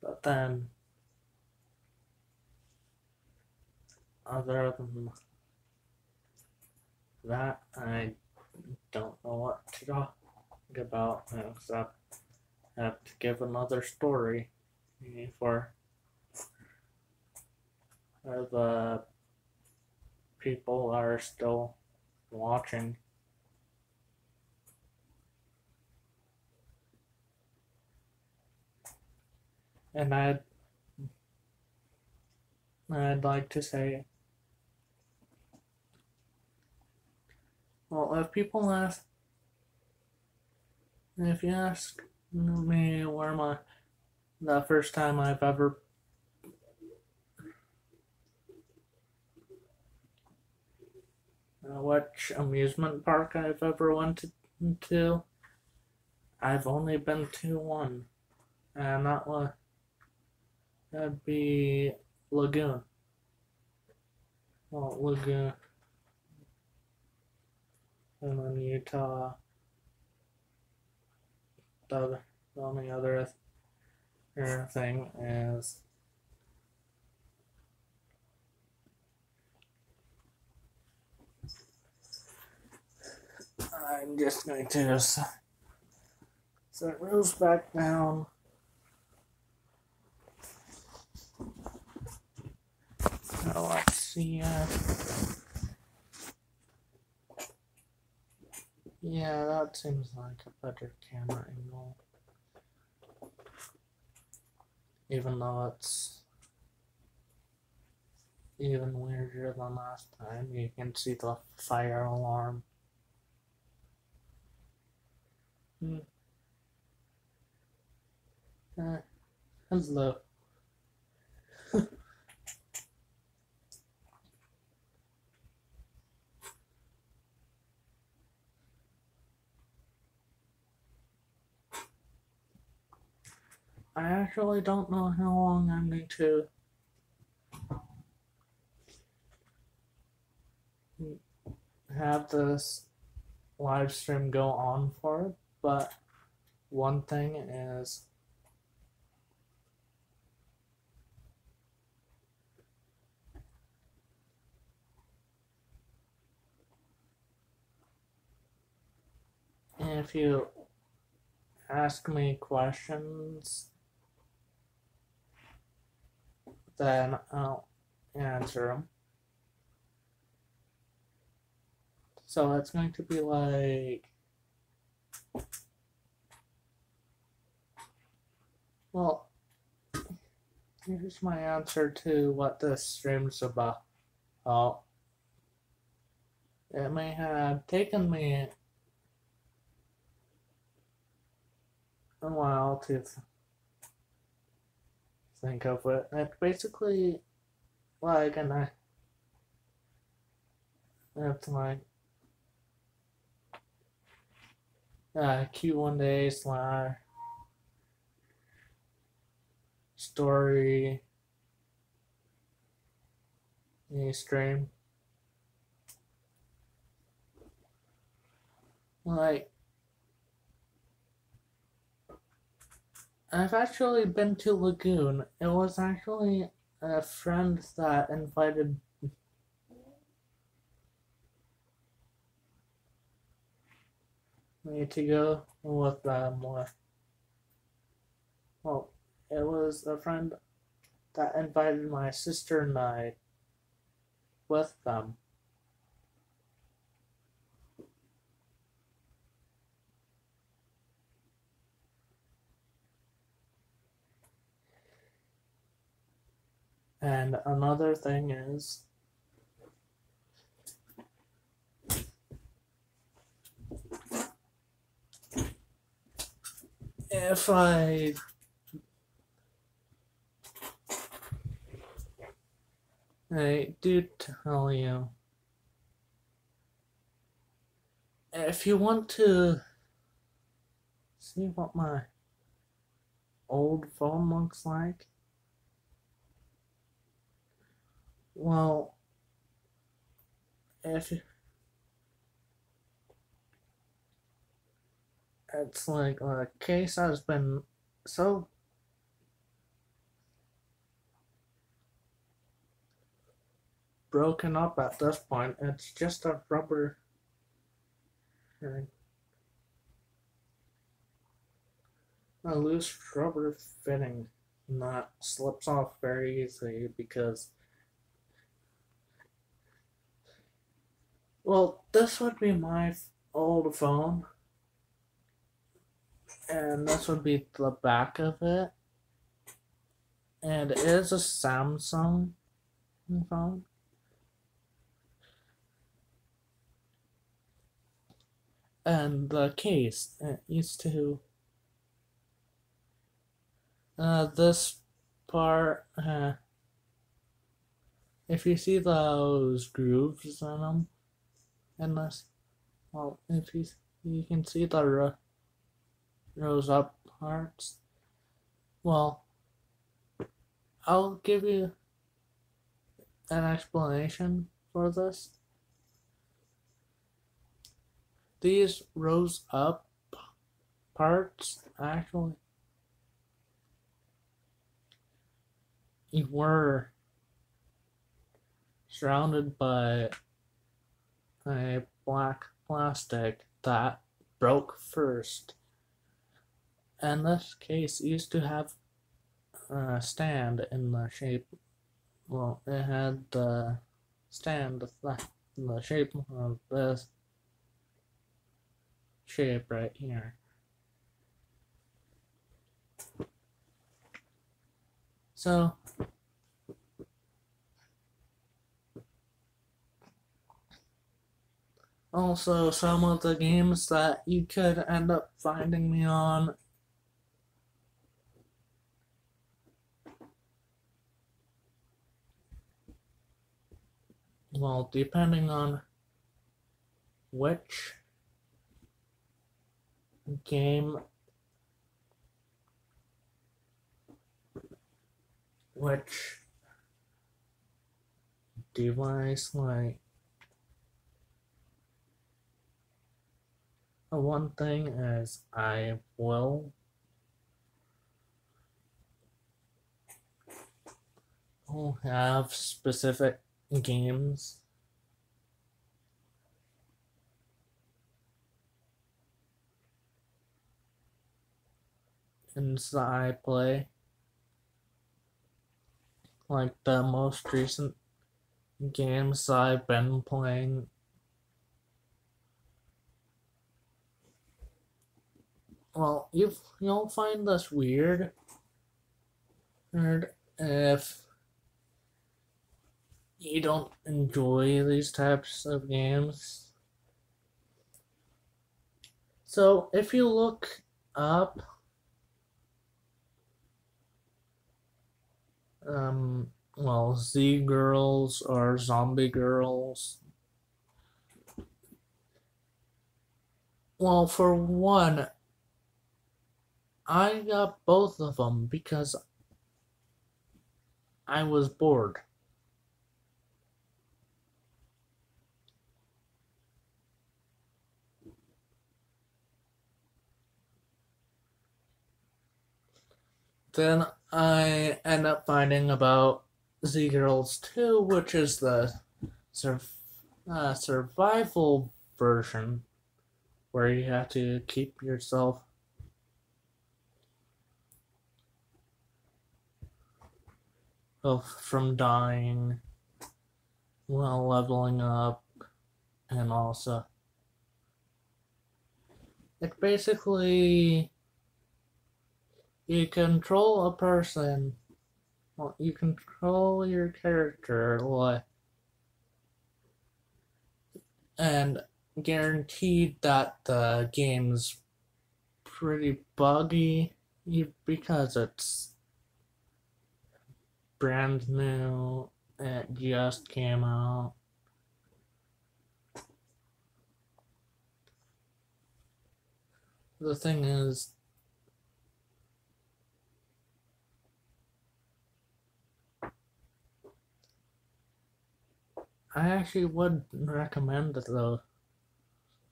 But then, other than that, I don't know what to talk about except have to give another story for the people are still watching. And I'd like to say, well, if you ask me where the first time I've ever which amusement park I've ever went to, I've only been to one, and that'd be Lagoon. Well, Lagoon, and then Utah. The only other thing is I'm just going to set Rose back down. So let's see. Yeah, that seems like a better camera angle. Even though it's even weirder than last time, you can see the fire alarm. Hello. I actually don't know how long I'm going to have this live stream go on for, but one thing is if you ask me questions, then I'll answer them. So it's going to be like, well, here's my answer to what this stream's about. It may have taken me a while to think of it. It's basically like it's like Q1 day / story stream. Like, I've actually been to Lagoon. It was actually a friend that invited me to go with them. Well, it was a friend that invited my sister and I with them. And another thing is, if I do tell you, if you want to see what my old phone looks like, well, if it's like the case has been so broken up at this point, it's just a rubber a loose rubber fitting that slips off very easily because, well, this would be my old phone, and this would be the back of it, and it is a Samsung phone. And the case, it used to, this part, if you see those grooves in them, in this, well, if you can see the rose up parts, well, I'll give you an explanation for this. These rose up parts actually were surrounded by a black plastic that broke first. And this case used to have a stand in the shape, well, it had the stand in the shape of this shape right here. So, also some of the games that you could end up finding me on, well, depending on which game, which device, like, one thing is I will have specific games games that I play. Like the most recent games I've been playing. Well, you'll find this weird if you don't enjoy these types of games. So if you look up Z girls or zombie girls, well, for one, I got both of them because I was bored. Then I end up finding about Z Girls 2, which is the survival version where you have to keep yourself from dying while leveling up, and also it basically you control a person. Well, you control your character, and guaranteed that the game's pretty buggy because it's brand new. It just came out. The thing is, I actually would recommend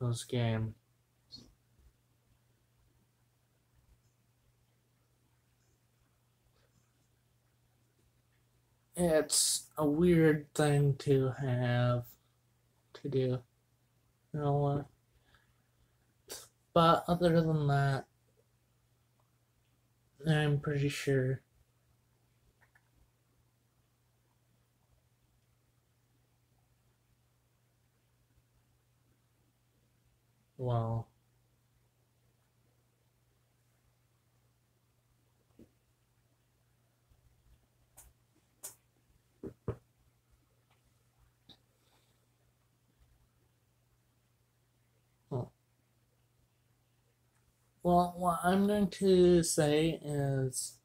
those games. It's a weird thing to have to do, you know what? But other than that, I'm pretty sure. Well, what I'm going to say is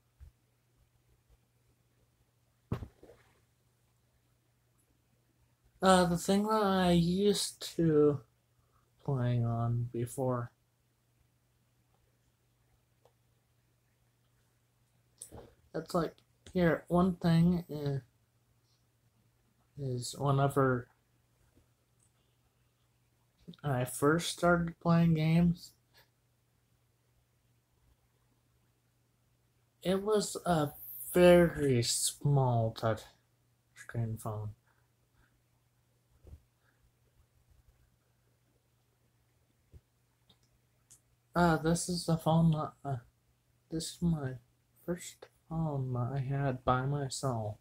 the thing that I used to playing on before. It's like, here, one thing is whenever I first started playing games, it was a very small touch screen phone. This is the phone that, this is my first phone that I had by myself.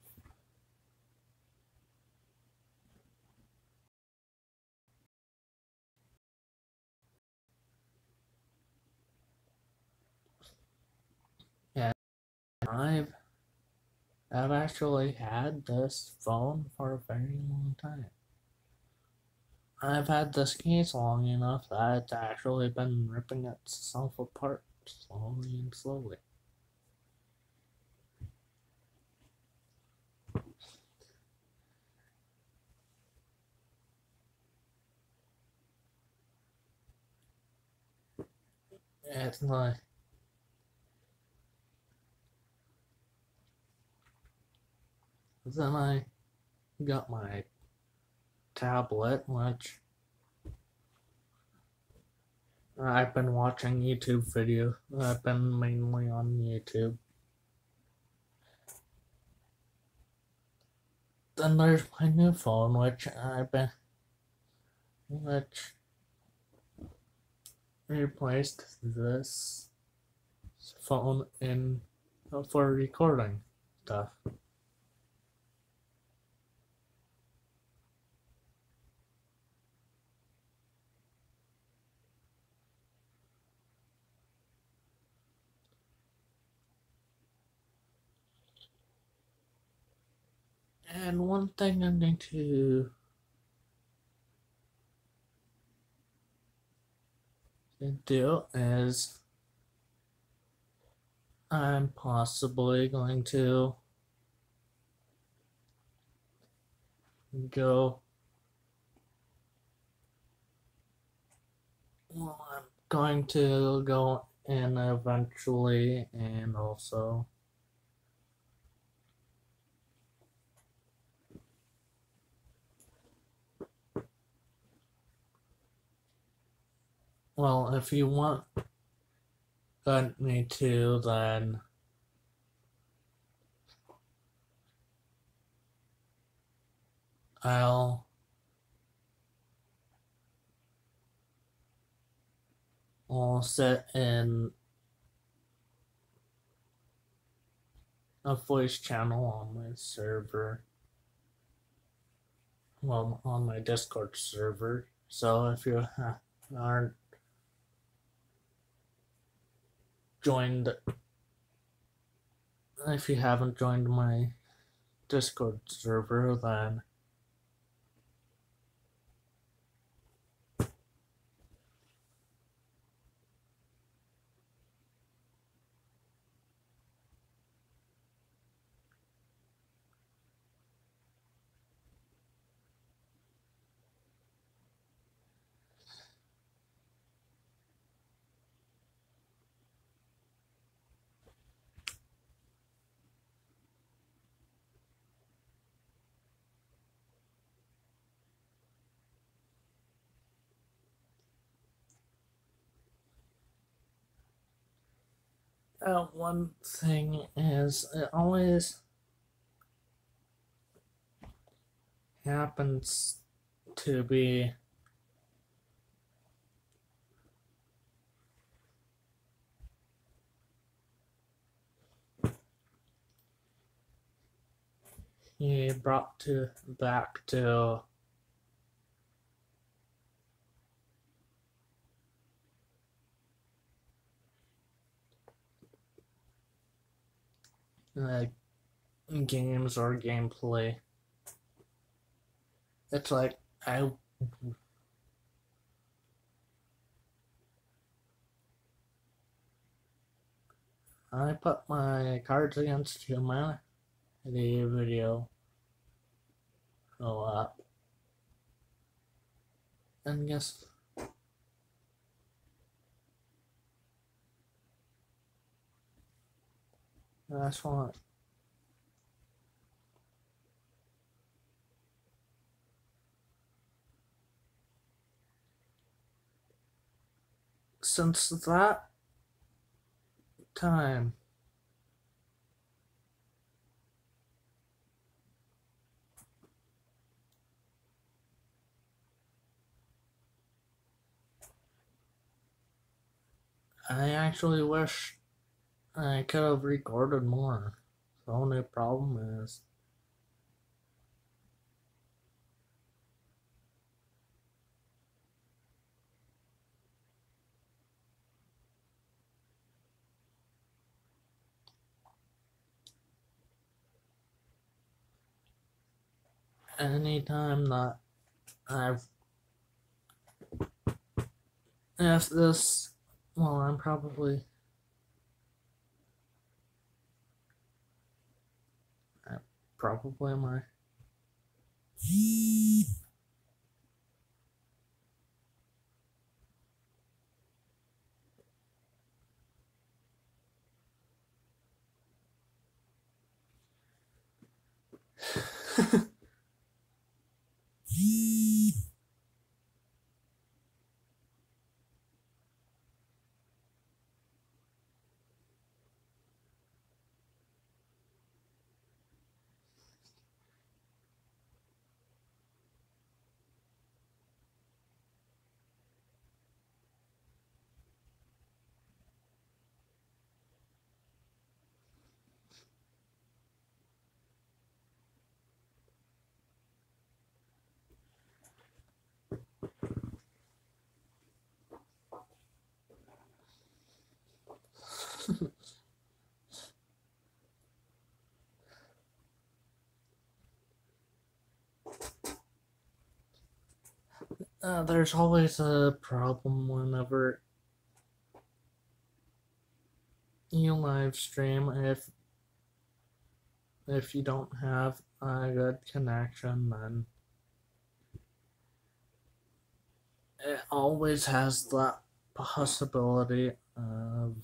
And I've actually had this phone for a very long time. I've had this case long enough that it's actually been ripping itself apart slowly and slowly. It's like, then I got my tablet, which I've been watching YouTube videos. I've been mainly on YouTube. Then there's my new phone, which replaced this. phone in for recording stuff. And one thing I'm going to do is I'm possibly going to go. Well, I'm going to go in eventually, and also, well, if you want me to, then I'll set in a voice channel on my server, well, on my Discord server. So if you aren't joined, if you haven't joined my Discord server, then one thing is it always happens to be brought to back to uh, games or gameplay. It's like I put my Cards Against Humanity video a lot, and guess that's what. Since that time, I actually wish I could have recorded more. The only problem is anytime that I've if this well I'm probably I probably my There's always a problem whenever you live stream if you don't have a good connection, then it always has that possibility of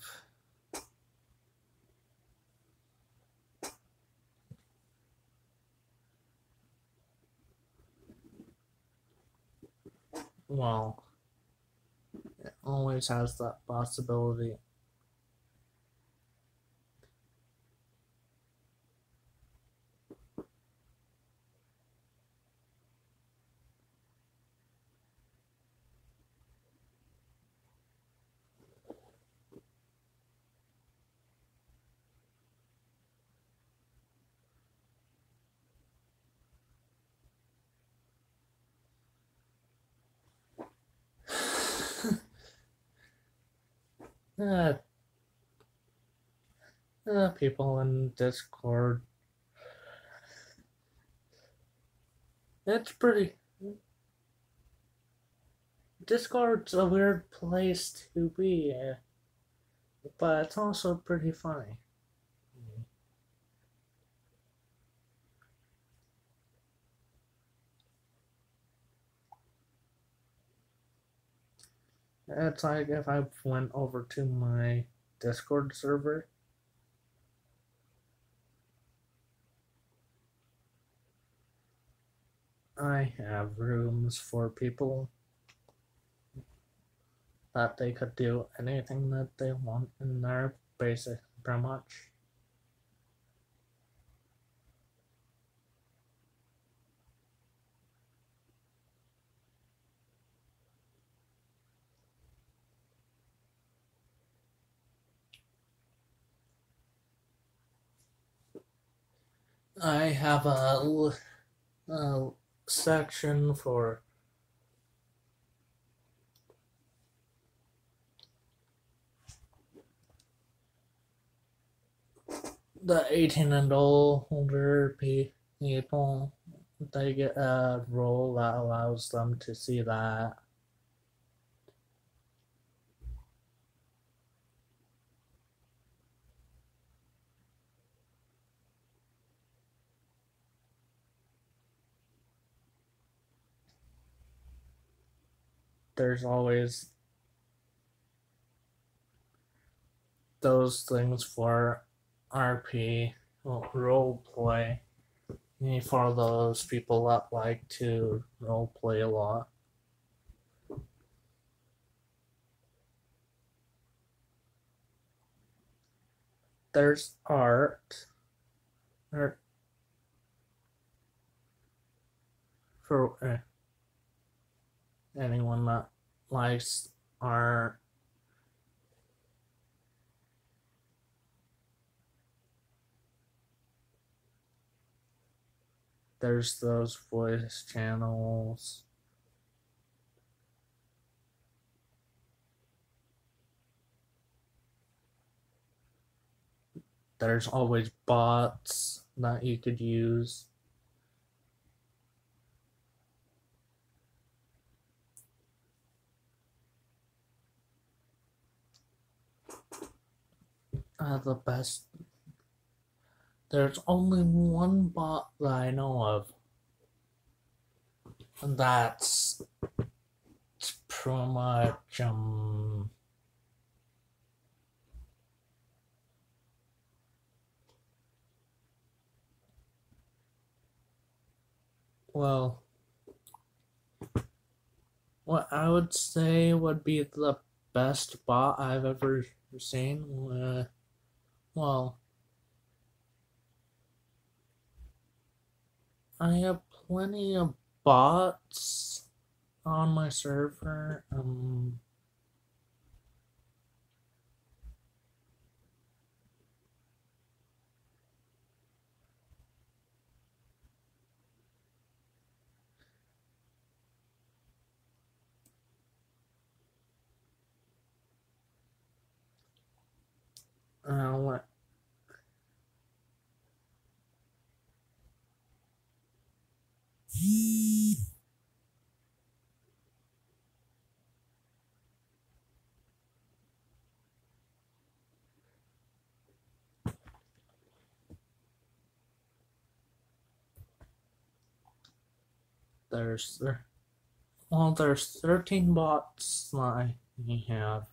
well, it always has that possibility. uh, People in Discord, it's pretty. Discord's a weird place to be, but it's also pretty funny. It's like if I went over to my Discord server, I have rooms for people that they could do anything that they want in there, basic, pretty much. I have a section for the 18 and older people. They get a role that allows them to see that. There's always those things for RP, role play, for those people that like to role play a lot. There's art for anyone that likes art. There's those voice channels. There's always bots that you could use. The best. There's only one bot that I know of, and that's pretty much well, what I would say would be the best bot I've ever seen. Well, I have plenty of bots on my server. What there's 13 bots that I have.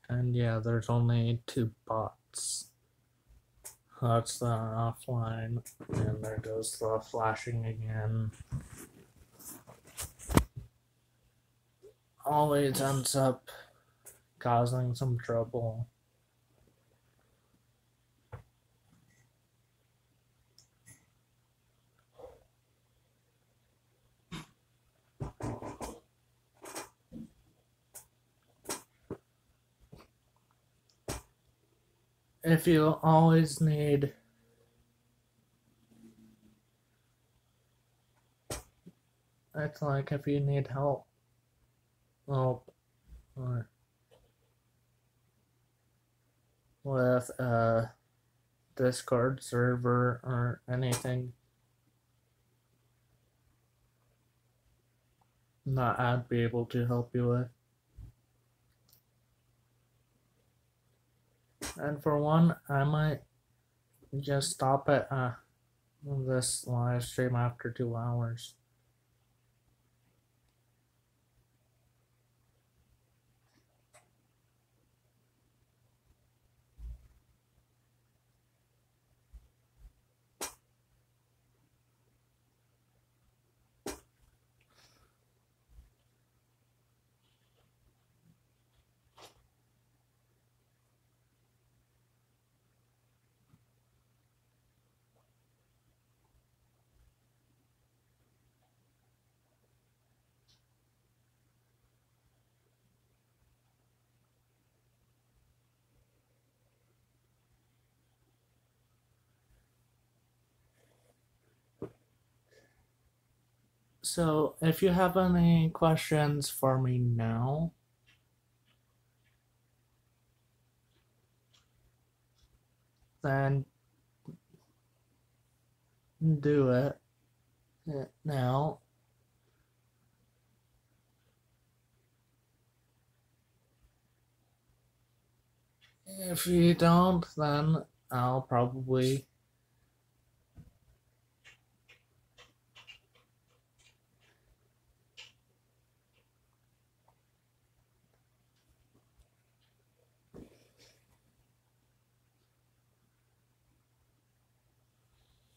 And yeah, there's only 2 bots. That's the offline, and there goes the flashing again. Always ends up causing some trouble. If you always need it's like if you need help or with a Discord server or anything that I'd be able to help you with. And for one, I might just stop at this live stream after 2 hours. So, if you have any questions for me now, then do it now. If you don't, then I'll probably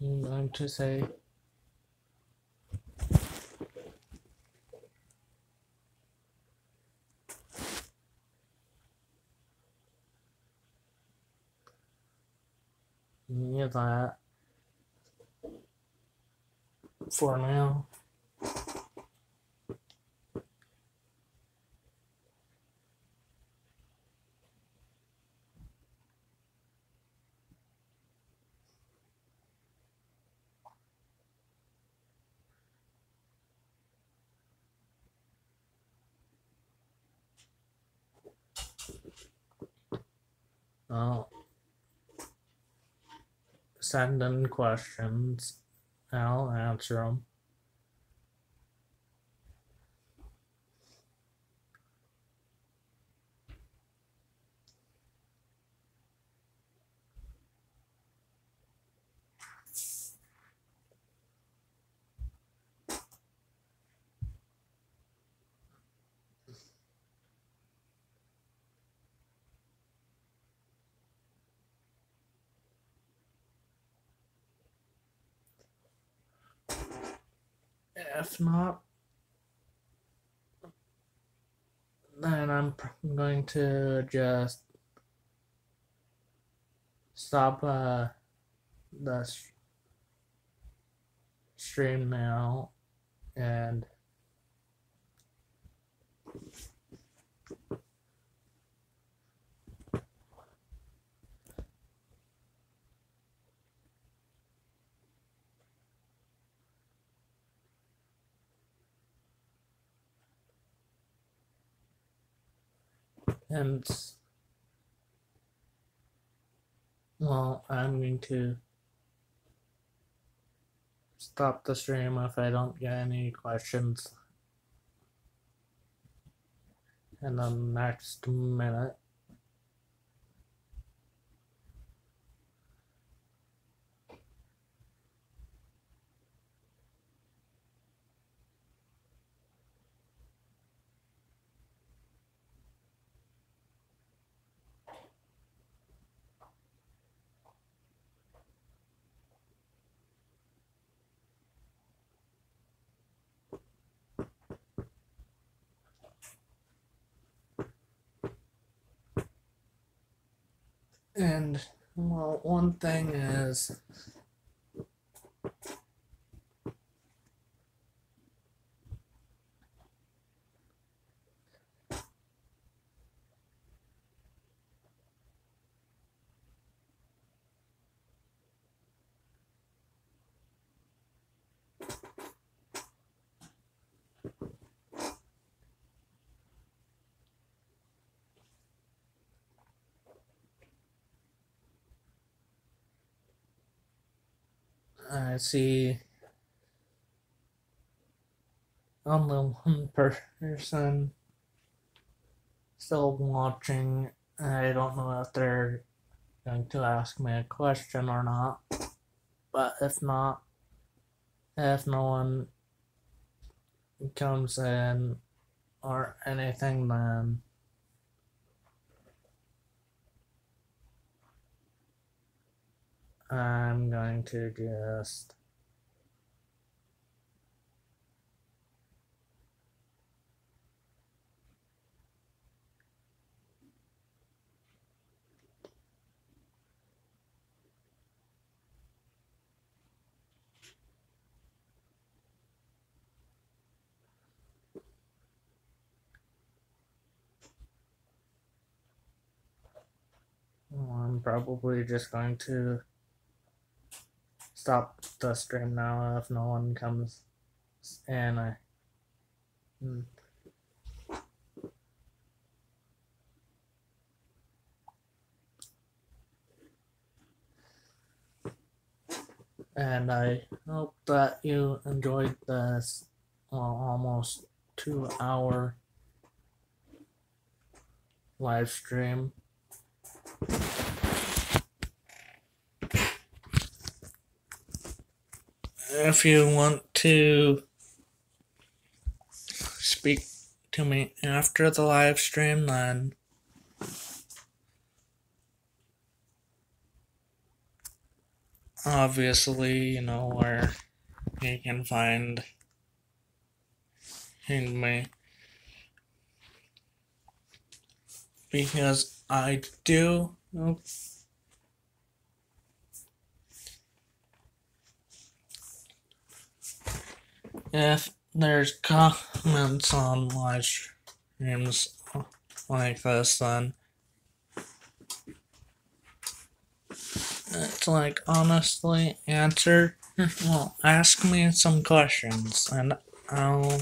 I'm going to say that for now. I'll send in questions. I'll answer them. If not, then I'm going to just stop the stream now, and And well, I'm going to stop the stream if I don't get any questions in the next minute. And well, one thing is I see only one person still watching. I don't know if they're going to ask me a question or not, but if not, if no one comes in or anything, then I'm going to just I'm probably just going to stop the stream now if no one comes in. And I hope that you enjoyed this almost 2 hour live stream. If you want to speak to me after the live stream, then obviously you know where you can find me, because I do. If there's comments on live streams like this, then it's like, honestly, answer. Well, ask me some questions and I'll.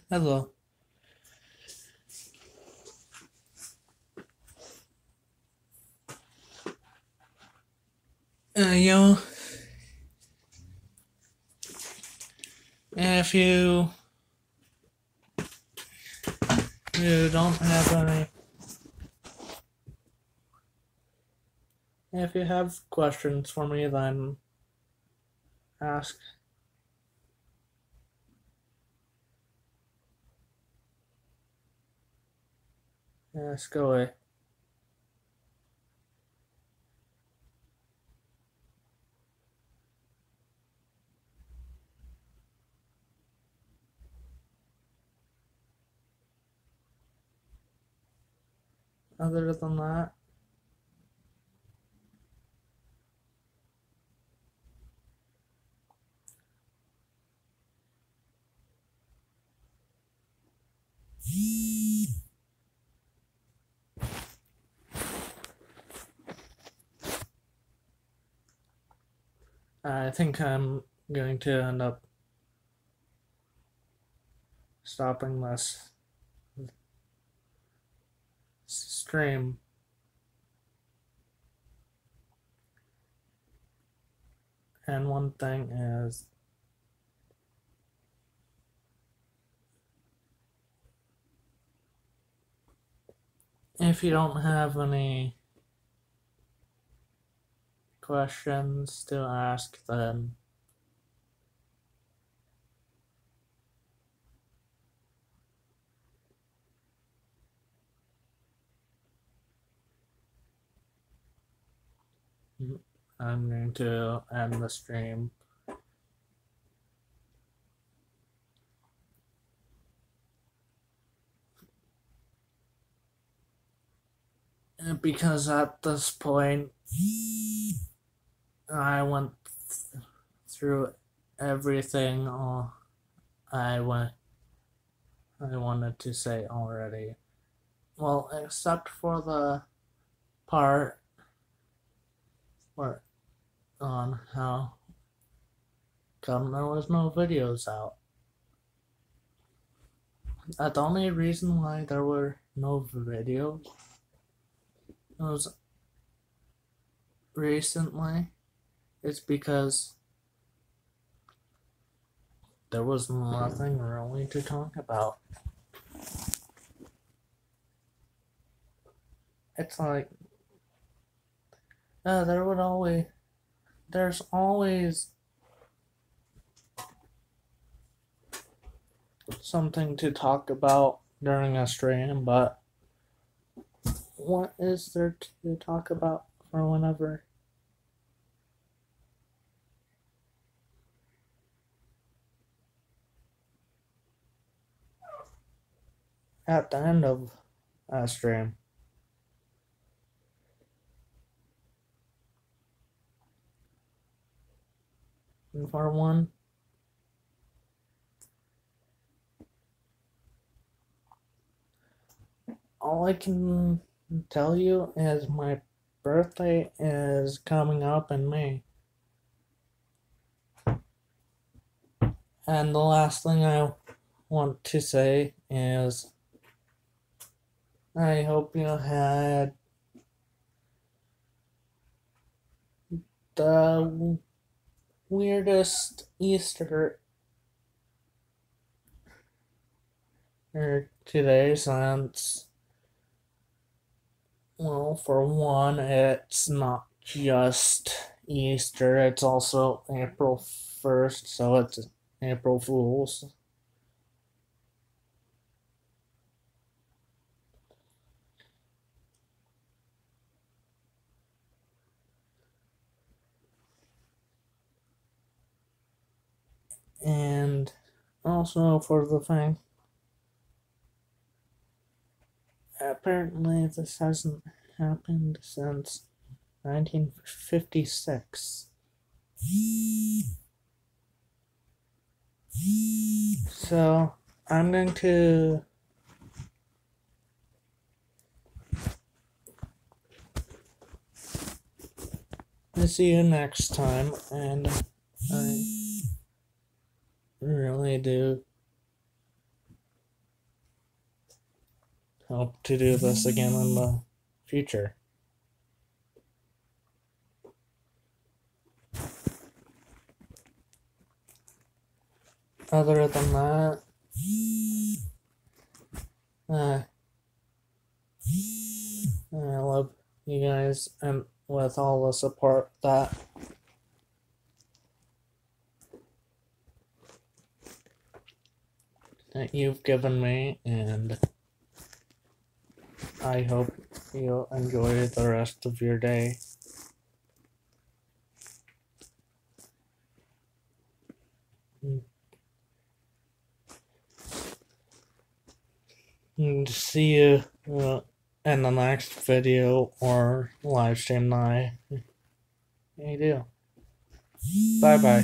Hello. You. If you don't have any. If you have questions for me, then ask. Ask away. Other than that, I think I'm going to end up stopping this stream. And one thing is, if you don't have any questions to ask, then I'm going to end the stream. Because at this point, I went through everything I wanted to say already. Well, except for the part where on how come there was no videos out. The only reason why there were no videos was recently is because there was nothing really to talk about. It's like there's always something to talk about during a stream, but what is there to talk about for whenever? At the end of a stream. And for one, all I can tell you is my birthday is coming up in May. And the last thing I want to say is I hope you had the weirdest Easter today since, well, for one, it's not just Easter, it's also April 1st, so it's April Fool's. And also for the thing, apparently this hasn't happened since 1956. So I'm going to see you next time, and I really do hope to do this again in the future. Other than that, I love you guys, and with all the support that you've given me, and I hope you'll enjoy the rest of your day. And see you in the next video or live stream that I do. Bye bye.